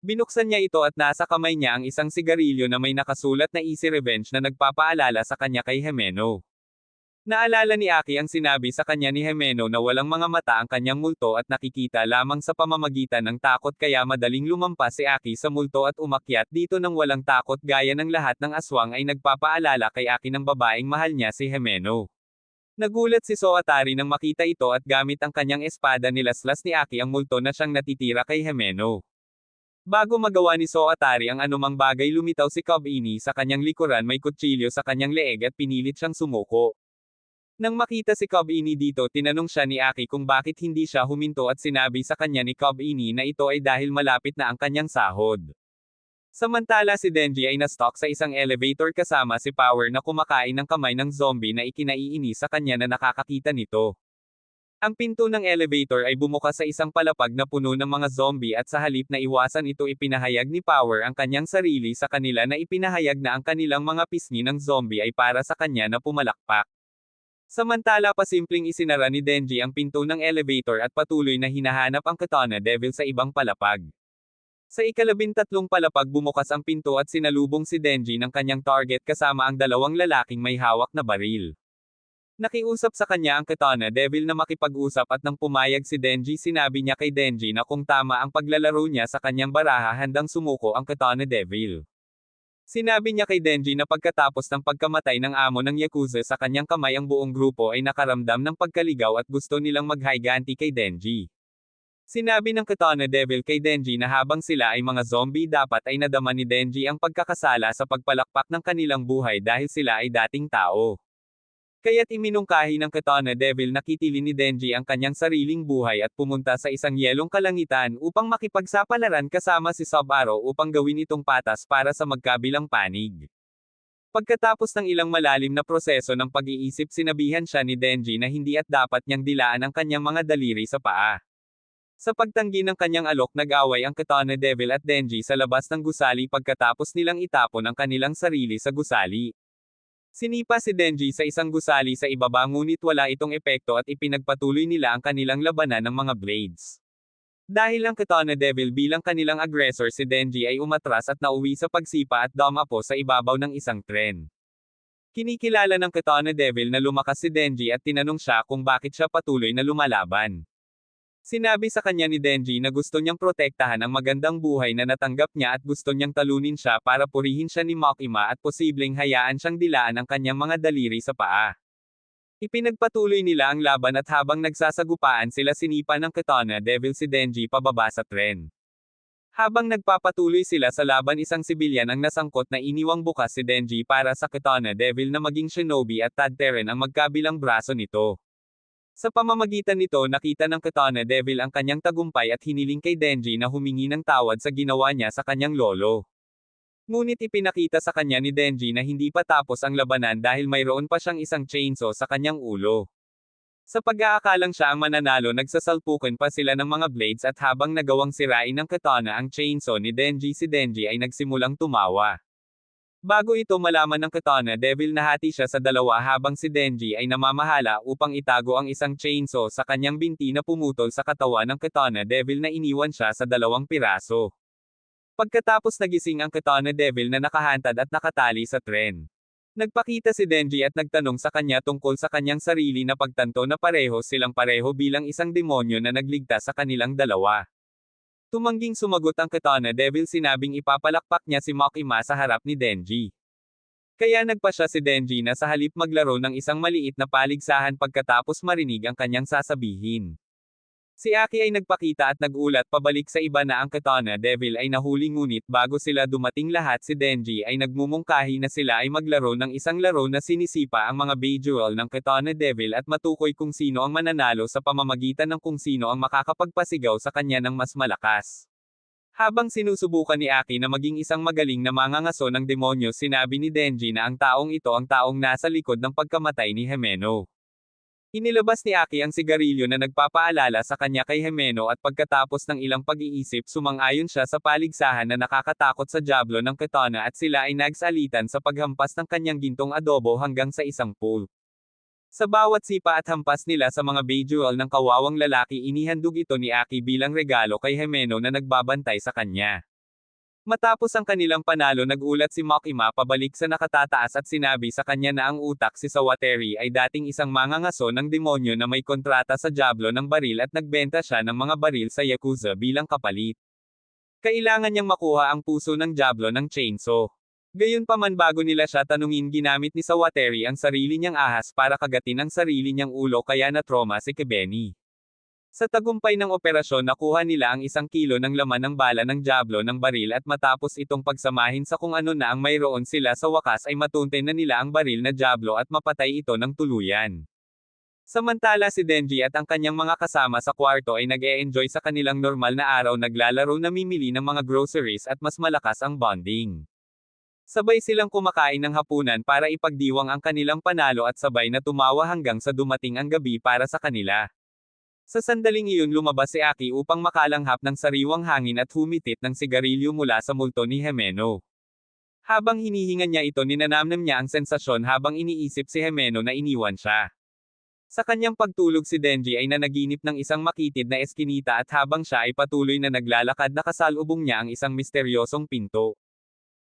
S1: Binuksan niya ito at nasa kamay niya ang isang sigarilyo na may nakasulat na Easy Revenge na nagpapaalala sa kanya kay Himeno. Naalala ni Aki ang sinabi sa kanya ni Himeno na walang mga mata ang kanyang multo at nakikita lamang sa pamamagitan ng takot kaya madaling lumampas si Aki sa multo at umakyat dito nang walang takot gaya ng lahat ng aswang ay nagpapaalala kay Aki ng babaeng mahal niya si Himeno. Nagulat si Soatari nang makita ito at gamit ang kanyang espada nilaslas ni Aki ang multo na siyang natitira kay Himeno. Bago magawa ni Soatari ang anumang bagay lumitaw si Kobini sa kanyang likuran may kutsilyo sa kanyang leeg at pinilit siyang sumuko. Nang makita si Kobini dito tinanong siya ni Aki kung bakit hindi siya huminto at sinabi sa kanya ni Kobini na ito ay dahil malapit na ang kanyang sahod. Samantala si Denji ay na-stuck sa isang elevator kasama si Power na kumakain ng kamay ng zombie na ikinaiinis sa kanya na nakakakita nito. Ang pinto ng elevator ay bumukas sa isang palapag na puno ng mga zombie at sa halip na iwasan ito ipinahayag ni Power ang kanyang sarili sa kanila na ipinahayag na ang kanilang mga pisngi ng zombie ay para sa kanya na pumalakpak. Samantala pasimpleng isinara ni Denji ang pinto ng elevator at patuloy na hinahanap ang Katana Devil sa ibang palapag. Sa ikalabintatlong palapag bumukas ang pinto at sinalubong si Denji ng kanyang target kasama ang dalawang lalaking may hawak na baril. Nakiusap sa kanya ang Katana Devil na makipag-usap at nang pumayag si Denji sinabi niya kay Denji na kung tama ang paglalaro niya sa kanyang baraha handang sumuko ang Katana Devil. Sinabi niya kay Denji na pagkatapos ng pagkamatay ng amo ng Yakuza sa kanyang kamay ang buong grupo ay nakaramdam ng pagkaligaw at gusto nilang maghiganti kay Denji. Sinabi ng Katana Devil kay Denji na habang sila ay mga zombie dapat ay nadama ni Denji ang pagkakasala sa pagpalakpak ng kanilang buhay dahil sila ay dating tao. Kaya't iminungkahi ng Katana Devil na kitilin ni Denji ang kanyang sariling buhay at pumunta sa isang yelong kalangitan upang makipagsapalaran kasama si Sub-Zero upang gawin itong patas para sa magkabilang panig. Pagkatapos ng ilang malalim na proseso ng pag-iisip sinabihan siya ni Denji na hindi at dapat niyang dilaan ang kanyang mga daliri sa paa. Sa pagtanggi ng kanyang alok nag-away ang Katana Devil at Denji sa labas ng gusali pagkatapos nilang itapon ang kanilang sarili sa gusali. Sinipa si Denji sa isang gusali sa ibaba ngunit wala itong epekto at ipinagpatuloy nila ang kanilang labanan ng mga blades. Dahil ang Katana Devil bilang kanilang aggressor si Denji ay umatras at nauwi sa pagsipa at dumapo sa ibabaw ng isang tren. Kinikilala ng Katana Devil na lumakas si Denji at tinanong siya kung bakit siya patuloy na lumalaban. Sinabi sa kanya ni Denji na gusto niyang protektahan ang magandang buhay na natanggap niya at gusto niyang talunin siya para purihin siya ni Makima at posibleng hayaan siyang dilaan ang kanyang mga daliri sa paa. Ipinagpatuloy nila ang laban at habang nagsasagupaan sila sinipa ng Katana Devil si Denji pababa sa tren. Habang nagpapatuloy sila sa laban isang sibilyan ang nasangkot na iniwang bukas si Denji para sa Katana Devil na maging shinobi at tadteren ang magkabilang braso nito. Sa pamamagitan nito nakita ng Katana Devil ang kanyang tagumpay at hiniling kay Denji na humingi ng tawad sa ginawa niya sa kanyang lolo. Ngunit ipinakita sa kanya ni Denji na hindi pa tapos ang labanan dahil mayroon pa siyang isang chainsaw sa kanyang ulo. Sa pag-aakalang siya ang mananalo nagsasalpukan pa sila ng mga blades at habang nagawang sirain ng Katana ang chainsaw ni Denji si Denji ay nagsimulang tumawa. Bago ito malaman ng Katana Devil nahati siya sa dalawa habang si Denji ay namamahala upang itago ang isang chainsaw sa kanyang binti na pumutol sa katawan ng Katana Devil na iniwan siya sa 2 piraso. Pagkatapos nagising ang Katana Devil na nakahantad at nakatali sa tren. Nagpakita si Denji at nagtanong sa kanya tungkol sa kanyang sarili na pagtanto na pareho silang pareho bilang isang demonyo na nagligtas sa kanilang dalawa. Tumangging sumagot ang Katana Devil sinabing ipapalakpak niya si Makima sa harap ni Denji. Kaya nagpa siya si Denji na sa halip maglaro ng isang maliit na paligsahan pagkatapos marinig ang kanyang sasabihin. Si Aki ay nagpakita at nagulat pabalik sa iba na ang Katana Devil ay nahuli ngunit bago sila dumating lahat si Denji ay nagmumungkahi na sila ay maglaro ng isang laro na sinisipa ang mga visual ng Katana Devil at matukoy kung sino ang mananalo sa pamamagitan ng kung sino ang makakapagpasigaw sa kanya ng mas malakas. Habang sinusubukan ni Aki na maging isang magaling na mangangaso ng demonyo sinabi ni Denji na ang taong ito ang taong nasa likod ng pagkamatay ni Himeno. Inilabas ni Aki ang sigarilyo na nagpapaalala sa kanya kay Himeno at pagkatapos ng ilang pag-iisip sumang-ayon siya sa paligsahan na nakakatakot sa Diablo ng Katana at sila ay nagsalitan sa paghampas ng kanyang gintong adobo hanggang sa isang pool. Sa bawat sipa at hampas nila sa mga visual ng kawawang lalaki inihandog ito ni Aki bilang regalo kay Himeno na nagbabantay sa kanya. Matapos ang kanilang panalo nagulat si Makima pabalik sa nakatataas at sinabi sa kanya na ang utak si Sawateri ay dating isang mangangaso ng demonyo na may kontrata sa Diablo ng baril at nagbenta siya ng mga baril sa Yakuza bilang kapalit. Kailangan niyang makuha ang puso ng Diablo ng chainsaw. Gayunpaman bago nila siya tanungin ginamit ni Sawateri ang sarili niyang ahas para kagatin ang sarili niyang ulo kaya na-trauma si Kebeni. Sa tagumpay ng operasyon nakuha nila ang 1 kilo ng laman ng bala ng Diablo ng baril at matapos itong pagsamahin sa kung ano na ang mayroon sila sa wakas ay matunten na nila ang baril na Diablo at mapatay ito ng tuluyan. Samantala si Denji at ang kanyang mga kasama sa kwarto ay nag-e-enjoy sa kanilang normal na araw naglalaro namimili ng mga groceries at mas malakas ang bonding. Sabay silang kumakain ng hapunan para ipagdiwang ang kanilang panalo at sabay na tumawa hanggang sa dumating ang gabi para sa kanila. Sa sandaling iyon lumabas si Aki upang makalanghap ng sariwang hangin at humitit ng sigarilyo mula sa multo ni Himeno. Habang hinihinga niya ito ninanamnam niya ang sensasyon habang iniisip si Himeno na iniwan siya. Sa kanyang pagtulog si Denji ay nanaginip ng isang makitid na eskinita at habang siya ay patuloy na naglalakad nakasalubong niya ang isang misteryosong pinto.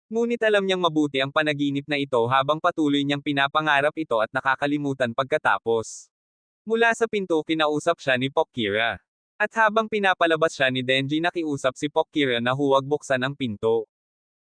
S1: Ngunit alam niyang mabuti ang panaginip na ito habang patuloy niyang pinapangarap ito at nakakalimutan pagkatapos. Mula sa pinto kinausap siya ni Pokira. At habang pinapalabas siya ni Denji nakiusap si Pokira na huwag buksan ang pinto.